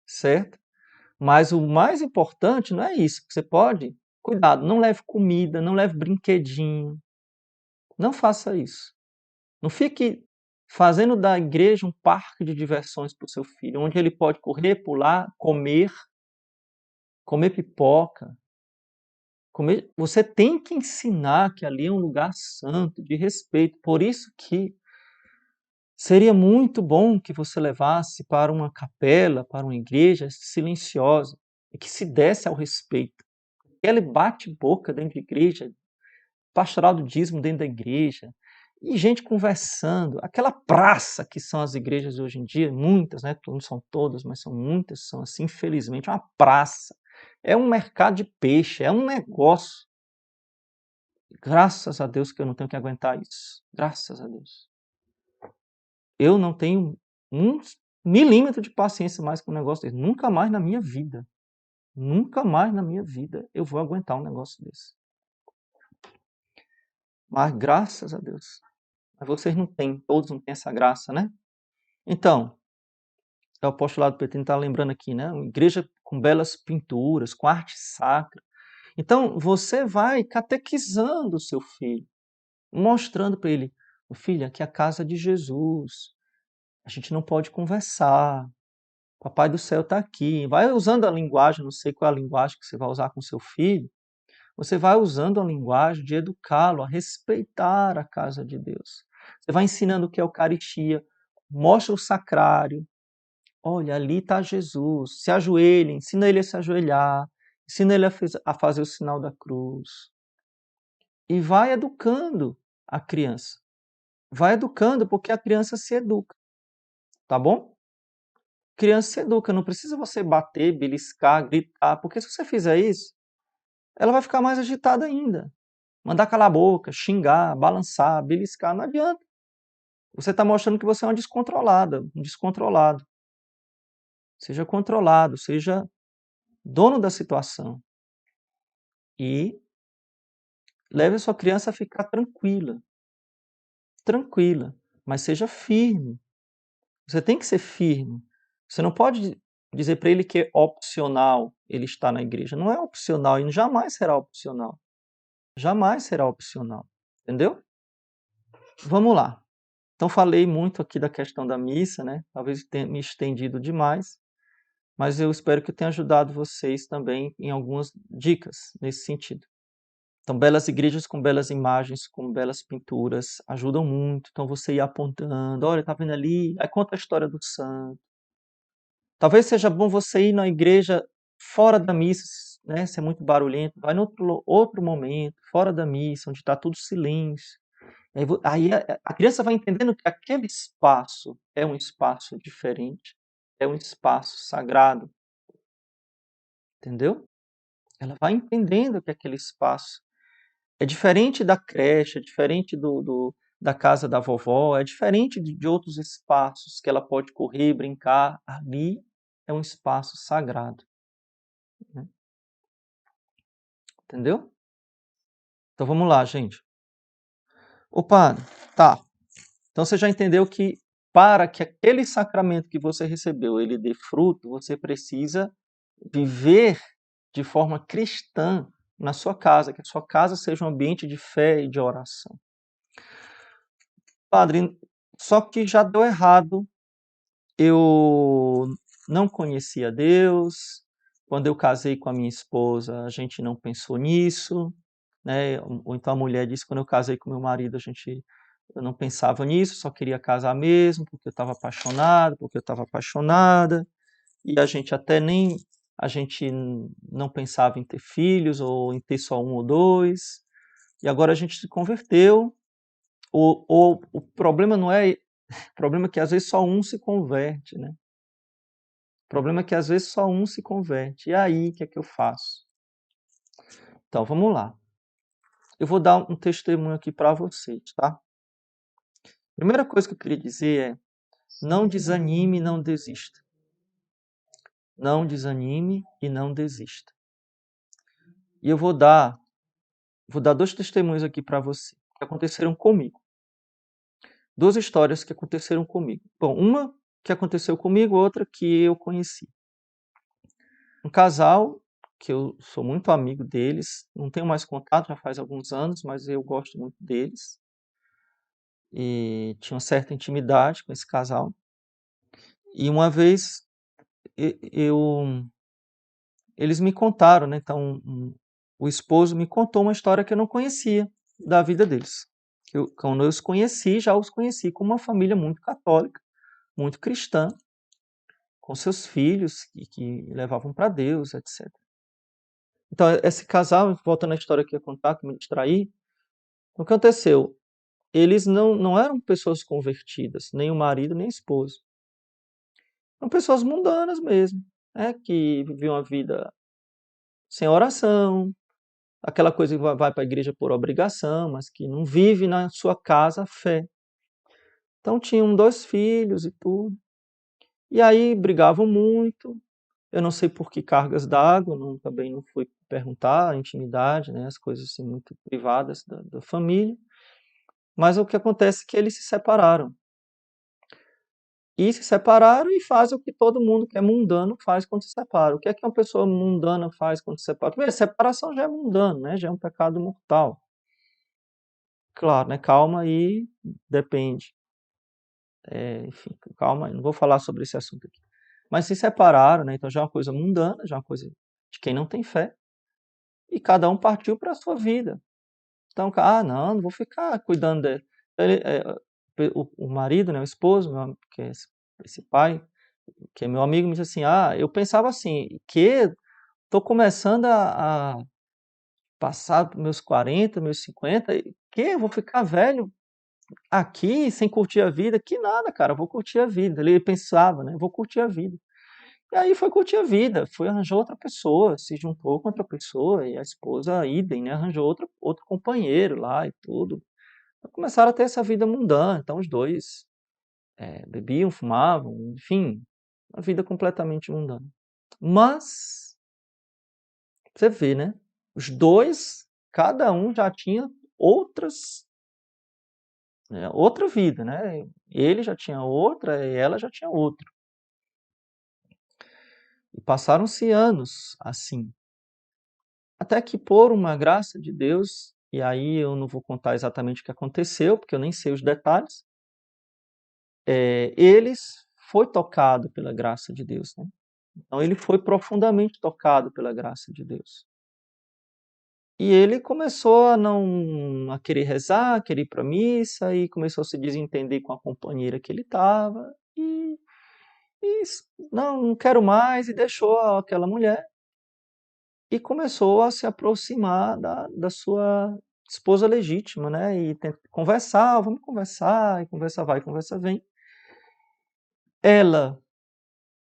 certo? Mas o mais importante não é isso. Você pode, cuidado, não leve comida, não leve brinquedinho, não faça isso. Não fique fazendo da igreja um parque de diversões para o seu filho, onde ele pode correr, pular, comer pipoca. Você tem que ensinar que ali é um lugar santo, de respeito. Por isso que seria muito bom que você levasse para uma capela, para uma igreja silenciosa, e que se desse ao respeito. Aquele bate-boca dentro da igreja, pastoral do dízimo dentro da igreja, e gente conversando, aquela praça que são as igrejas hoje em dia, muitas, né? Não são todas, mas são muitas, são assim, infelizmente, uma praça. É um mercado de peixe, é um negócio. Graças a Deus que eu não tenho que aguentar isso. Graças a Deus. Eu não tenho um milímetro de paciência mais com um negócio desse. Nunca mais na minha vida. Nunca mais na minha vida eu vou aguentar um negócio desse. Mas graças a Deus. Mas vocês não têm, todos não têm essa graça, né? Então, o apostolado petino está lembrando aqui, né? Uma igreja com belas pinturas, com arte sacra. Então, você vai catequizando o seu filho, mostrando para ele, filho, aqui é a casa de Jesus. A gente não pode conversar. Papai do céu está aqui. Vai usando a linguagem, não sei qual é a linguagem que você vai usar com seu filho. Você vai usando a linguagem de educá-lo a respeitar a casa de Deus. Você vai ensinando o que é Eucaristia, mostra o sacrário. Olha, ali está Jesus. Se ajoelhe, ensina ele a se ajoelhar, ensina ele a fazer o sinal da cruz. E vai educando a criança. Vai educando porque a criança se educa. Tá bom? Criança se educa, não precisa você bater, beliscar, gritar, porque se você fizer isso, ela vai ficar mais agitada ainda. Mandar calar a boca, xingar, balançar, beliscar, não adianta. Você está mostrando que você é uma descontrolada, um descontrolado. Seja controlado, seja dono da situação. E leve a sua criança a ficar tranquila. Tranquila, mas seja firme. Você tem que ser firme. Você não pode dizer para ele que é opcional ele estar na igreja. Não é opcional e jamais será opcional. Jamais será opcional. Entendeu? Vamos lá. Então falei muito aqui da questão da missa, né? Talvez tenha me estendido demais, mas eu espero que eu tenha ajudado vocês também em algumas dicas nesse sentido. Então, belas igrejas com belas imagens, com belas pinturas, ajudam muito. Então, você ir apontando, olha, tá vendo ali? Aí conta a história do santo. Talvez seja bom você ir na igreja fora da missa, né? Se é muito barulhento, vai em outro momento, fora da missa, onde está tudo silêncio. Aí a criança vai entendendo que aquele espaço é um espaço diferente, é um espaço sagrado. entendeu? Ela vai entendendo que aquele espaço é diferente da creche, é diferente da casa da vovó, é diferente de outros espaços que ela pode correr, brincar. Ali é um espaço sagrado, né? Entendeu? Então vamos lá, gente. Ô padre, tá. Então você já entendeu que para que aquele sacramento que você recebeu ele dê fruto, você precisa viver de forma cristã na sua casa, que a sua casa seja um ambiente de fé e de oração. Padre, só que já deu errado. Eu não conhecia Deus. Quando eu casei com a minha esposa, a gente não pensou nisso, né? Ou então a mulher disse, quando eu casei com meu marido, eu não pensava nisso, só queria casar mesmo, porque eu estava apaixonado, porque eu estava apaixonada, e a gente não pensava em ter filhos, ou em ter só um ou dois, e agora a gente se converteu. O problema não é, o problema é que às vezes só um se converte, né? O problema é que às vezes só um se converte. E aí, o que é que eu faço? Então, vamos lá. Eu vou dar um testemunho aqui para vocês, tá? Primeira coisa que eu queria dizer é: não desanime e não desista. Não desanime e não desista. E eu vou dar dois testemunhos aqui para você, que aconteceram comigo. Duas histórias que aconteceram comigo. Bom, uma que aconteceu comigo, outra que eu conheci. Um casal que eu sou muito amigo deles, não tenho mais contato, já faz alguns anos, mas eu gosto muito deles. E tinha uma certa intimidade com esse casal. E uma vez eu eles me contaram, né, então o esposo me contou uma história que eu não conhecia da vida deles. Quando eu os conheci, já os conheci como uma família muito católica, muito cristã, com seus filhos que levavam para Deus, etc. Então, esse casal, voltando à história que eu ia contar, que me distraí, o que aconteceu? Eles não eram pessoas convertidas, nem o marido, nem a esposa. Eram pessoas mundanas mesmo, né, que viviam a vida sem oração, aquela coisa que vai para a igreja por obrigação, mas que não vive na sua casa a fé. Então tinham dois filhos e tudo. E aí brigavam muito. Eu não sei por que cargas d'água, também não fui perguntar a intimidade, né, as coisas assim, muito privadas da família. Mas o que acontece é que eles se separaram. E se separaram e fazem o que todo mundo que é mundano faz quando se separa. O que é que uma pessoa mundana faz quando se separa? Primeiro, separação já é mundano, né? Já é um pecado mortal. Claro, né? Calma aí, depende. Enfim, calma, não vou falar sobre esse assunto aqui. Mas se separaram, né? Então já é uma coisa mundana, já é uma coisa de quem não tem fé. E cada um partiu para a sua vida. Então, não vou ficar cuidando dele. O marido, né, o esposo, que é esse pai, que é meu amigo, me disse assim: eu pensava assim, que estou começando a passar dos meus 40, meus 50, que eu vou ficar velho aqui sem curtir a vida? Que nada, cara, eu vou curtir a vida. Ele pensava, né, vou curtir a vida. E aí foi curtir a vida, foi arranjou outra pessoa, se juntou com outra pessoa, e a esposa, idem, né, arranjou outro companheiro lá e tudo. Começaram a ter essa vida mundana, então os dois bebiam, fumavam, enfim, uma vida completamente mundana. Mas, você vê, né? Os dois, cada um já tinha outra vida, né? Ele já tinha outra e ela já tinha outra. E passaram-se anos assim. Até que por uma graça de Deus, e aí eu não vou contar exatamente o que aconteceu, porque eu nem sei os detalhes, eles foi tocado pela graça de Deus, né? Então ele foi profundamente tocado pela graça de Deus. E ele começou a querer rezar, a querer ir para a missa, e começou a se desentender com a companheira que ele estava, e não quero mais, e deixou aquela mulher, e começou a se aproximar da sua esposa legítima, né? E conversar, vamos conversar, e conversa vai, conversa vem. Ela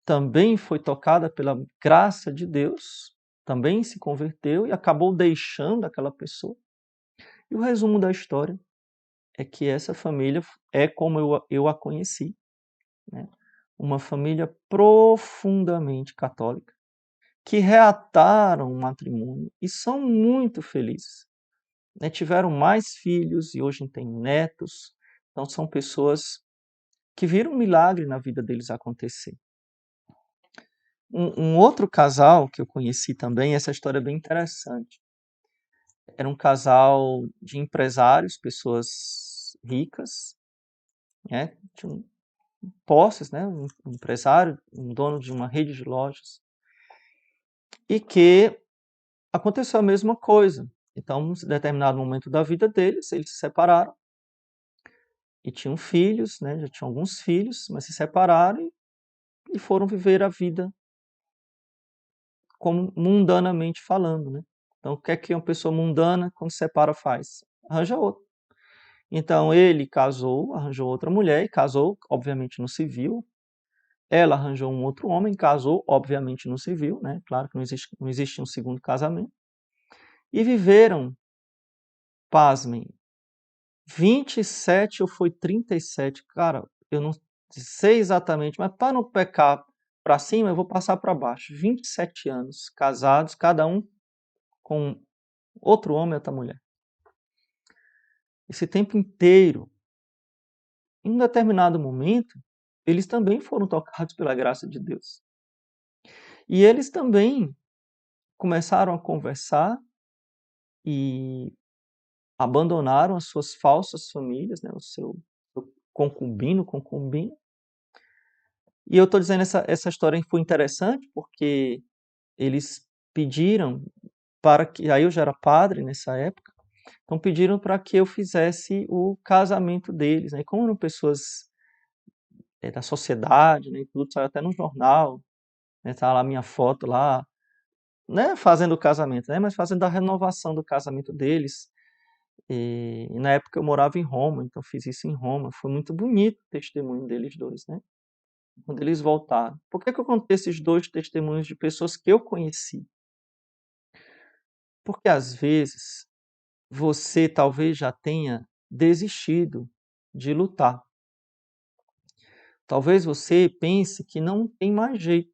também foi tocada pela graça de Deus, também se converteu e acabou deixando aquela pessoa. E o resumo da história é que essa família é como eu a conheci, né? Uma família profundamente católica, que reataram o matrimônio e são muito felizes, né? Tiveram mais filhos e hoje têm netos, então são pessoas que viram um milagre na vida deles acontecer. Um outro casal que eu conheci também, essa história é bem interessante. Era um casal de empresários, pessoas ricas, né? Tinham posses, né? Um empresário, um dono de uma rede de lojas, e que aconteceu a mesma coisa. Então, em determinado momento da vida deles, eles se separaram e tinham filhos, né? Já tinham alguns filhos, mas se separaram e foram viver a vida como mundanamente falando, né? Então, o que é que uma pessoa mundana, quando se separa, faz? Arranja outro. Então, ele casou, arranjou outra mulher e casou, obviamente, no civil. Ela arranjou um outro homem, casou, obviamente, no civil, né? Claro que não existe um segundo casamento. E viveram, pasmem, 27 ou foi 37, cara, eu não sei exatamente, mas para não pecar para cima, eu vou passar para baixo. 27 anos casados, cada um com outro homem e outra mulher. Esse tempo inteiro, em um determinado momento, eles também foram tocados pela graça de Deus. E eles também começaram a conversar e abandonaram as suas falsas famílias, né, o seu concubino, concubina. E eu estou dizendo essa história foi interessante porque eles pediram para que, aí eu já era padre nessa época, então pediram para que eu fizesse o casamento deles, né? Como eram pessoas da sociedade, né, e tudo, saiu até no jornal, né, tá lá a minha foto lá, né, fazendo o casamento, né, mas fazendo a renovação do casamento deles. E na época eu morava em Roma, então fiz isso em Roma. Foi muito bonito o testemunho deles dois, né? Quando eles voltaram. Por que que eu contei esses dois testemunhos de pessoas que eu conheci? Porque às vezes você talvez já tenha desistido de lutar. Talvez você pense que não tem mais jeito,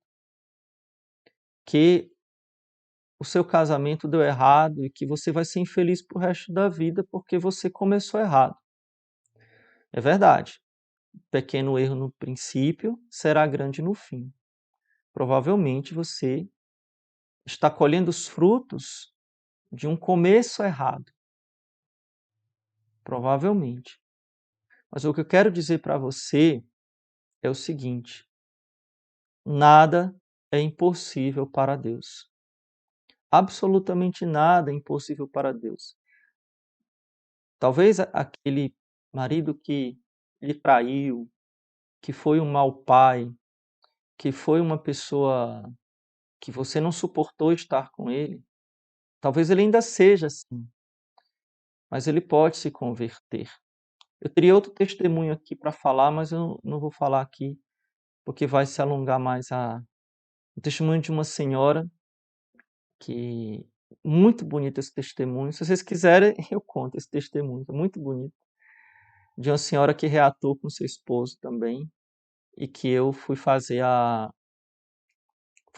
que o seu casamento deu errado e que você vai ser infeliz pro resto da vida porque você começou errado. É verdade. Pequeno erro no princípio será grande no fim. Provavelmente você está colhendo os frutos de um começo errado. Provavelmente. Mas o que eu quero dizer para você é o seguinte: nada é impossível para Deus. Absolutamente nada é impossível para Deus. Talvez aquele marido que lhe traiu, que foi um mau pai, que foi uma pessoa que você não suportou estar com ele, talvez ele ainda seja assim, mas ele pode se converter. Eu teria outro testemunho aqui para falar, mas eu não vou falar aqui, porque vai se alongar mais o testemunho de uma senhora que muito bonito esse testemunho. Se vocês quiserem, eu conto esse testemunho, é muito bonito. De uma senhora que reatou com seu esposo também, e que eu fui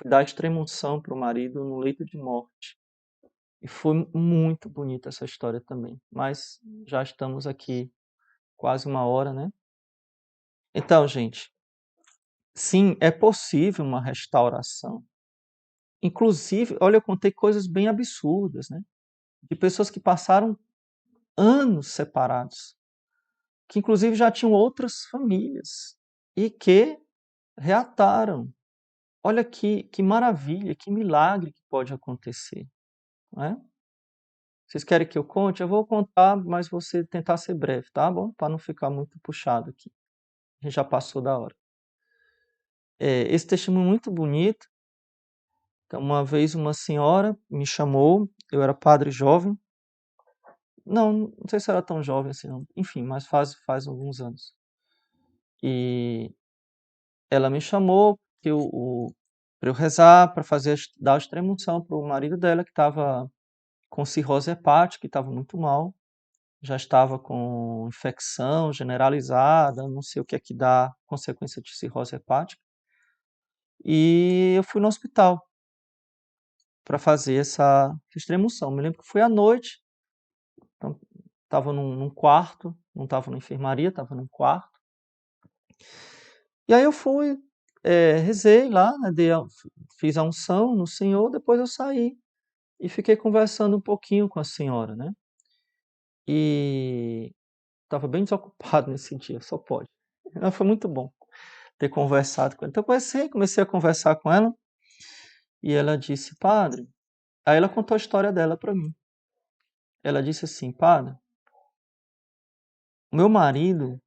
dar extrema-unção para o marido no leito de morte. E foi muito bonita essa história também. Mas já estamos aqui quase uma hora, né? Então, gente, sim, é possível uma restauração. Inclusive, olha, eu contei coisas bem absurdas, né? De pessoas que passaram anos separados, que inclusive já tinham outras famílias e que reataram. Olha que maravilha, que milagre que pode acontecer, não é? Vocês querem que eu conte? Eu vou contar, mas você tentar ser breve, tá bom? Para não ficar muito puxado aqui. A gente já passou da hora. Esse testemunho é muito bonito. Então, uma vez uma senhora me chamou, eu era padre jovem. Não sei se era tão jovem assim, não. Enfim, mas faz alguns anos. E ela me chamou, que para eu rezar, para dar a extrema-unção para o marido dela, que estava com cirrose hepática, que estava muito mal, já estava com infecção generalizada, não sei o que é que dá consequência de cirrose hepática. E eu fui no hospital para fazer essa extrema-unção. Me lembro que foi à noite, então estava num quarto, não estava na enfermaria, estava num quarto. E aí eu fui, rezei lá, né, fiz a unção no Senhor, depois eu saí e fiquei conversando um pouquinho com a senhora, né? E estava bem desocupado nesse dia, só pode. Mas foi muito bom ter conversado com ela. Então comecei a conversar com ela e ela disse, padre. Aí ela contou a história dela para mim. Ela disse assim, padre, o meu marido,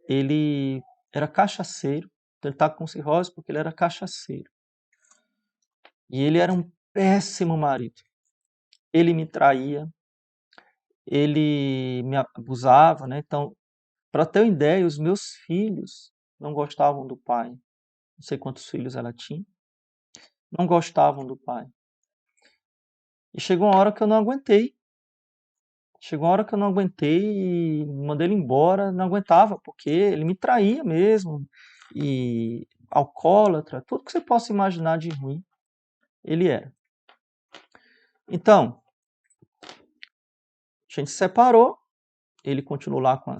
ele era cachaceiro, ele tá com cirrose porque ele era cachaceiro. E ele era um péssimo marido. Ele me traía, ele me abusava, né? Então, para ter uma ideia, os meus filhos não gostavam do pai. Não sei quantos filhos ela tinha. Não gostavam do pai. E chegou uma hora que eu não aguentei. Chegou uma hora que eu não aguentei e mandei ele embora. Não aguentava, porque ele me traía mesmo. E alcoólatra, tudo que você possa imaginar de ruim, ele era. Então, a gente se separou. Ele continuou lá com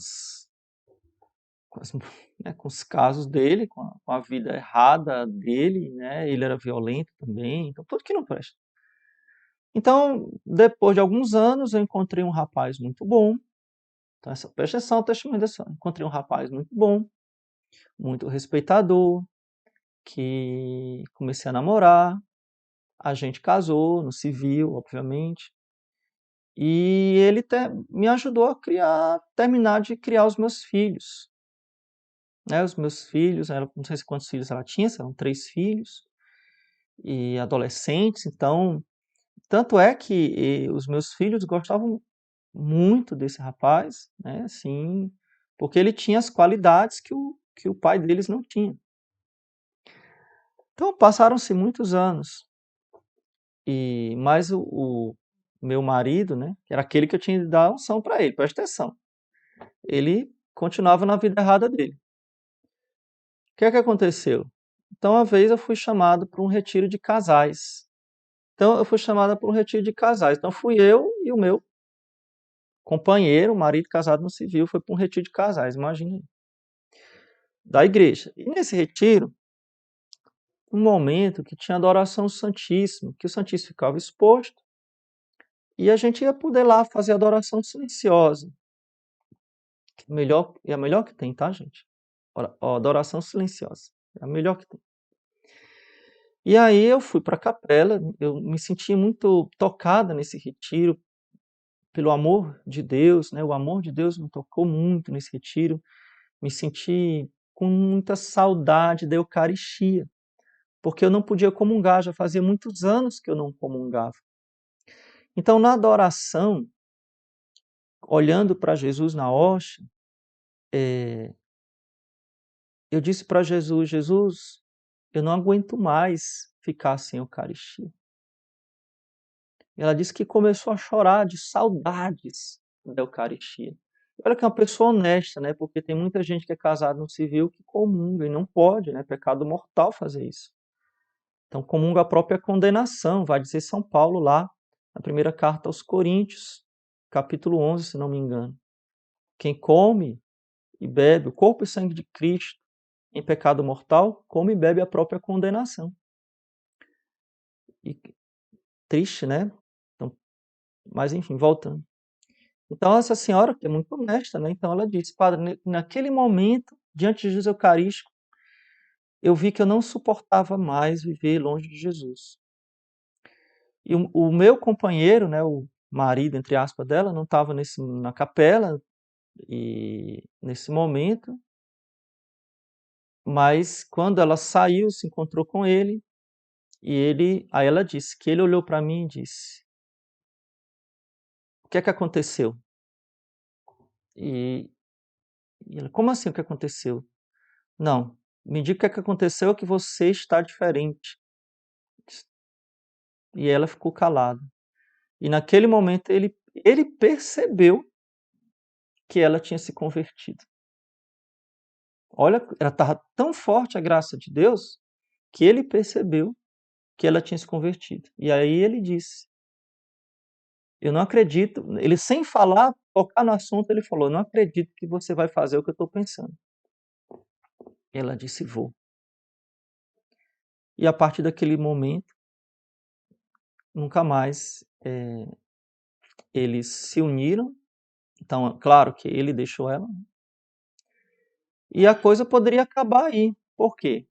os casos dele, com a vida errada dele, né? Ele era violento também, então tudo que não presta. Então, depois de alguns anos, eu encontrei um rapaz muito bom. Então, presta atenção ao testemunho dessa. Encontrei um rapaz muito bom, muito respeitador, que comecei a namorar. A gente casou no civil, obviamente. E ele me ajudou a terminar de criar os meus filhos. Né? Os meus filhos, não sei quantos filhos ela tinha, eram 3 filhos, e adolescentes, então, tanto é que os meus filhos gostavam muito desse rapaz, né, assim, porque ele tinha as qualidades que o pai deles não tinha. Então, passaram-se muitos anos, mas o meu marido, né, que era aquele que eu tinha de dar unção para ele, presta atenção, ele continuava na vida errada dele. O que é que aconteceu? Então, uma vez eu fui chamado para um retiro de casais. Então, eu fui chamada para um retiro de casais. Então, fui eu e o meu companheiro, marido casado no civil, foi para um retiro de casais, imagina aí, da igreja. E nesse retiro, um momento que tinha adoração ao Santíssimo, que o Santíssimo ficava exposto, e a gente ia poder lá fazer adoração silenciosa. É a melhor que tem, tá, gente? Adoração silenciosa. É a melhor que tem. E aí eu fui para a capela, eu me senti muito tocada nesse retiro, pelo amor de Deus, né? O amor de Deus me tocou muito nesse retiro. Me senti com muita saudade da Eucaristia, porque eu não podia comungar, já fazia muitos anos que eu não comungava. Então, na adoração, olhando para Jesus na hóstia, eu disse para Jesus, Jesus, eu não aguento mais ficar sem Eucaristia. E ela disse que começou a chorar de saudades da Eucaristia. Olha que é uma pessoa honesta, né? Porque tem muita gente que é casada no civil que comunga e não pode, né? Pecado mortal fazer isso. Então comunga a própria condenação, vai dizer São Paulo lá, na primeira carta aos Coríntios, capítulo 11, se não me engano. Quem come e bebe o corpo e sangue de Cristo em pecado mortal, come e bebe a própria condenação. E triste, né? Então, mas enfim, voltando. Então essa senhora, que é muito honesta, né? Então ela disse, padre, naquele momento, diante de Jesus Eucarístico, eu vi que eu não suportava mais viver longe de Jesus. E o meu companheiro, né, o marido, entre aspas, dela, não estava na capela e nesse momento, mas quando ela saiu, se encontrou com ele, aí ela disse que ele olhou para mim e disse, o que é que aconteceu? E ela, como assim o que aconteceu? Não. Me diga o que é que aconteceu que você está diferente. E ela ficou calada. E naquele momento ele percebeu que ela tinha se convertido. Olha, ela estava tão forte a graça de Deus que ele percebeu que ela tinha se convertido. E aí ele disse: Eu não acredito. Ele, sem falar, tocar no assunto, ele falou: Não acredito que você vai fazer o que eu estou pensando. Ela disse: Vou. E a partir daquele momento, nunca mais eles se uniram. Então, claro que ele deixou ela. E a coisa poderia acabar aí. Por quê?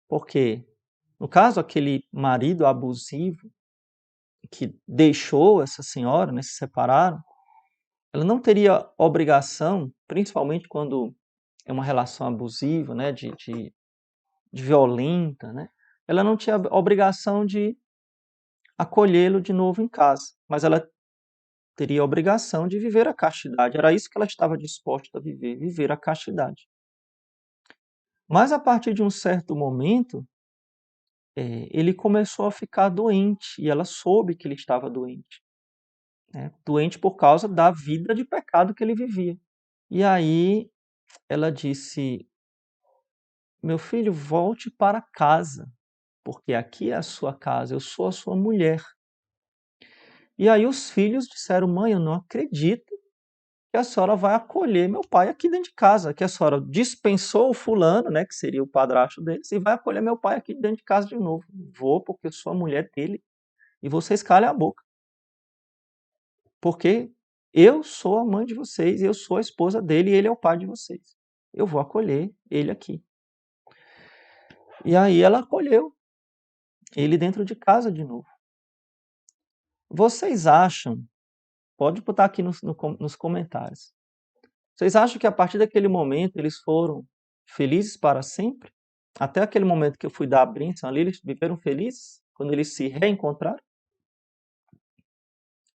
Porque, no caso, aquele marido abusivo que deixou essa senhora, né, se separaram, ela não teria obrigação, principalmente quando é uma relação abusiva, né, de violenta, né, ela não tinha obrigação de acolhê-lo de novo em casa, mas ela teria a obrigação de viver a castidade. Era isso que ela estava disposta a viver, viver a castidade. Mas a partir de um certo momento, ele começou a ficar doente e ela soube que ele estava doente, né? Doente por causa da vida de pecado que ele vivia. E aí ela disse: Meu filho, volte para casa, porque aqui é a sua casa, eu sou a sua mulher. E aí os filhos disseram: Mãe, eu não acredito que a senhora vai acolher meu pai aqui dentro de casa, que a senhora dispensou o fulano, né, que seria o padrasto deles, e vai acolher meu pai aqui dentro de casa de novo. Vou, porque eu sou a mulher dele, e vocês calem a boca, porque eu sou a mãe de vocês, eu sou a esposa dele e ele é o pai de vocês. Eu vou acolher ele aqui. E aí ela acolheu ele dentro de casa de novo. Vocês acham, pode botar aqui nos comentários, vocês acham que a partir daquele momento eles foram felizes para sempre? Até aquele momento que eu fui dar a bênção ali, eles viveram felizes? Quando eles se reencontraram?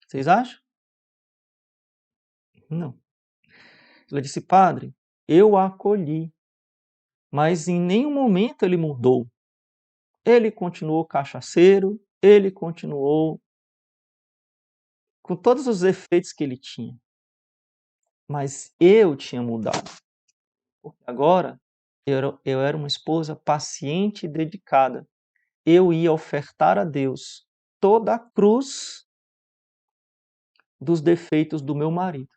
Vocês acham? Não. Ela disse: Padre, eu a acolhi, mas em nenhum momento ele mudou. Ele continuou cachaceiro, ele continuou com todos os efeitos que ele tinha. Mas eu tinha mudado. Porque agora eu era uma esposa paciente e dedicada. Eu ia ofertar a Deus toda a cruz dos defeitos do meu marido,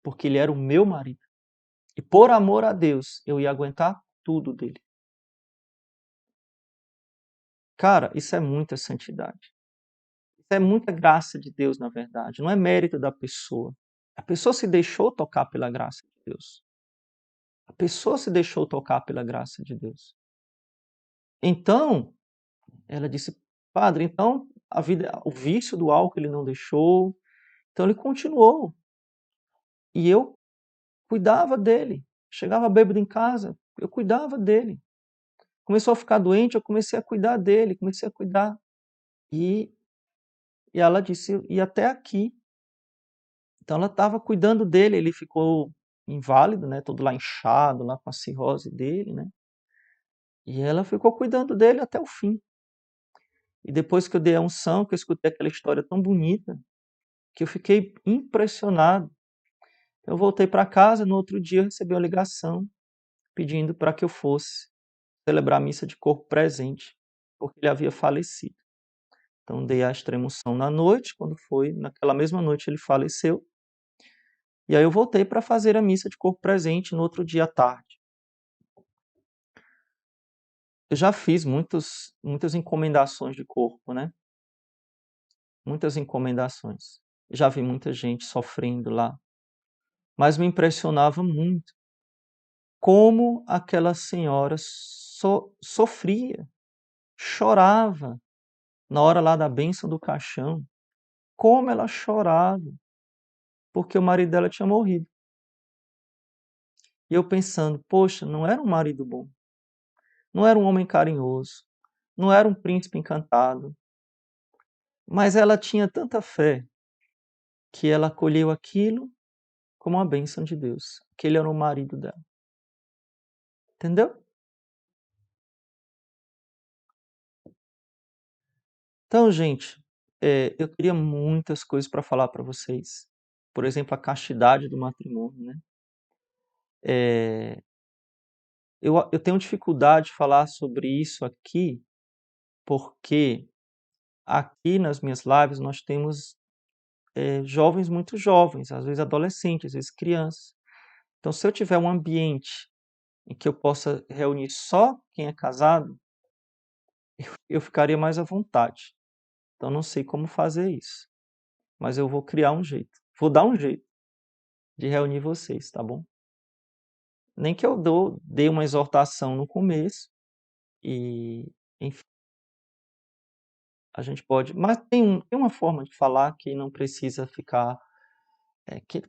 porque ele era o meu marido. E por amor a Deus, eu ia aguentar tudo dele. Cara, isso é muita santidade. Isso é muita graça de Deus, na verdade. Não é mérito da pessoa. A pessoa se deixou tocar pela graça de Deus. A pessoa se deixou tocar pela graça de Deus. Então, ela disse: Padre, então a vida, o vício do álcool ele não deixou. Então ele continuou. E eu cuidava dele. Chegava bêbado em casa, eu cuidava dele. Começou a ficar doente, eu comecei a cuidar dele, comecei a cuidar. E, e ela disse: E até aqui. Então ela estava cuidando dele, ele ficou inválido, né, todo lá inchado, lá com a cirrose dele, né? E ela ficou cuidando dele até o fim. E depois que eu dei a unção, que eu escutei aquela história tão bonita, que eu fiquei impressionado. Eu voltei para casa, no outro dia eu recebi uma ligação pedindo para que eu fosse celebrar a missa de corpo presente, porque ele havia falecido. Então dei a extrema-unção na noite, quando foi, naquela mesma noite ele faleceu. E aí eu voltei para fazer a missa de corpo presente no outro dia à tarde. Eu já fiz muitas encomendações de corpo, né? Muitas encomendações. Já vi muita gente sofrendo lá. Mas me impressionava muito como aquela senhora sofria, chorava na hora lá da bênção do caixão. Como ela chorava, porque o marido dela tinha morrido. E eu pensando, poxa, não era um marido bom, não era um homem carinhoso, não era um príncipe encantado, mas ela tinha tanta fé que ela acolheu aquilo como uma bênção de Deus, que ele era o marido dela. Entendeu? Então, gente, eu teria muitas coisas para falar para vocês. Por exemplo, a castidade do matrimônio, né? Eu tenho dificuldade de falar sobre isso aqui, porque aqui nas minhas lives nós temos jovens muito jovens, às vezes adolescentes, às vezes crianças. Então, se eu tiver um ambiente em que eu possa reunir só quem é casado, eu ficaria mais à vontade. Então, não sei como fazer isso, mas eu vou criar um jeito. Vou dar um jeito de reunir vocês, tá bom? Nem que eu dê uma exortação no começo e, enfim, a gente pode. Mas tem uma forma de falar que não precisa ficar.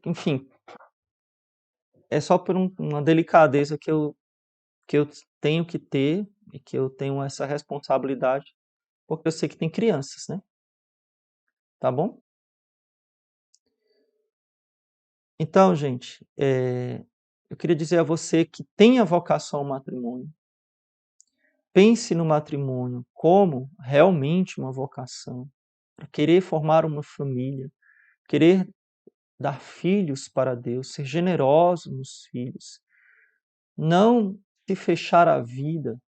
Enfim, é só por uma delicadeza que eu tenho que ter e que eu tenho essa responsabilidade, porque eu sei que tem crianças, né? Tá bom? Então, gente, eu queria dizer a você que tenha vocação ao matrimônio. Pense no matrimônio como realmente uma vocação, para querer formar uma família, querer dar filhos para Deus, ser generoso nos filhos, não se fechar à vida.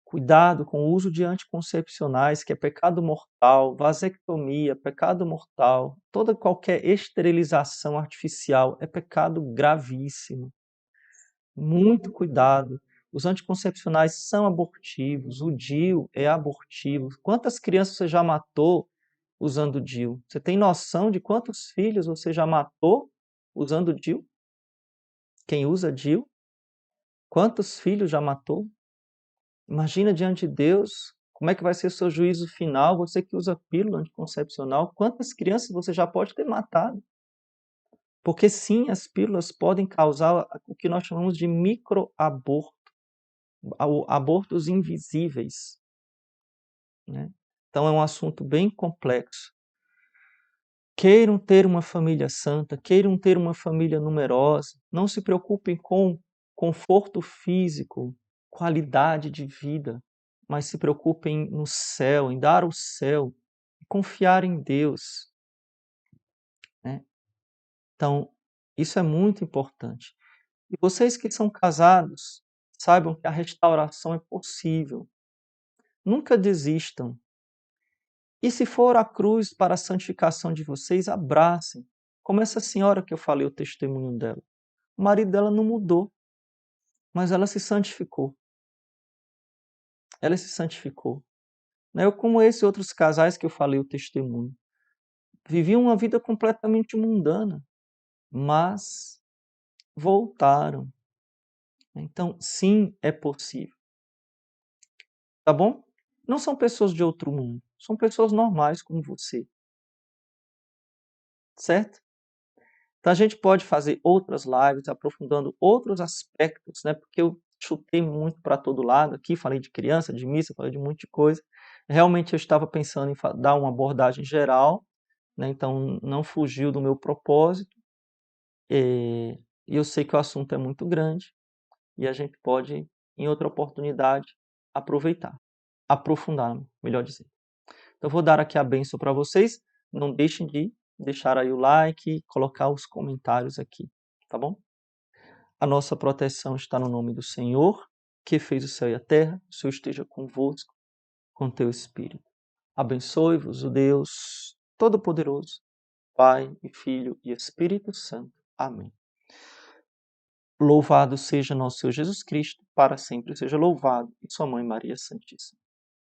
Cuidado com o uso de anticoncepcionais, que é pecado mortal, vasectomia, pecado mortal, toda qualquer esterilização artificial é pecado gravíssimo. Muito cuidado. Os anticoncepcionais são abortivos, o DIU é abortivo. Quantas crianças você já matou usando o DIU? Você tem noção de quantos filhos você já matou usando o DIU? Quem usa DIU? Quantos filhos já matou? Imagina diante de Deus, como é que vai ser o seu juízo final, você que usa pílula anticoncepcional, quantas crianças você já pode ter matado? Porque sim, as pílulas podem causar o que nós chamamos de microaborto, abortos invisíveis, né? Então é um assunto bem complexo. Queiram ter uma família santa, queiram ter uma família numerosa, não se preocupem com conforto físico, qualidade de vida, mas se preocupem no céu, em dar o céu, confiar em Deus, né? Então, isso é muito importante. E vocês que são casados, saibam que a restauração é possível. Nunca desistam. E se for a cruz para a santificação de vocês, abracem. Como essa senhora que eu falei o testemunho dela. O marido dela não mudou, mas ela se santificou. Ela se santificou. Eu, como esses outros casais que eu falei o testemunho, viviam uma vida completamente mundana, mas voltaram. Então, sim, é possível. Tá bom? Não são pessoas de outro mundo, são pessoas normais como você. Certo? Então a gente pode fazer outras lives aprofundando outros aspectos, né? Porque eu chutei muito para todo lado aqui, falei de criança, de missa, falei de um monte de coisa. Realmente eu estava pensando em dar uma abordagem geral, né? Então não fugiu do meu propósito. E eu sei que o assunto é muito grande e a gente pode, em outra oportunidade, aproveitar, aprofundar, melhor dizendo. Então, eu vou dar aqui a bênção para vocês. Não deixem de deixar aí o like, colocar os comentários aqui, tá bom? A nossa proteção está no nome do Senhor, que fez o céu e a terra. O Senhor esteja convosco, com teu Espírito. Abençoe-vos o Deus Todo-Poderoso, Pai e Filho e Espírito Santo. Amém. Louvado seja nosso Senhor Jesus Cristo, para sempre seja louvado, e sua Mãe Maria Santíssima.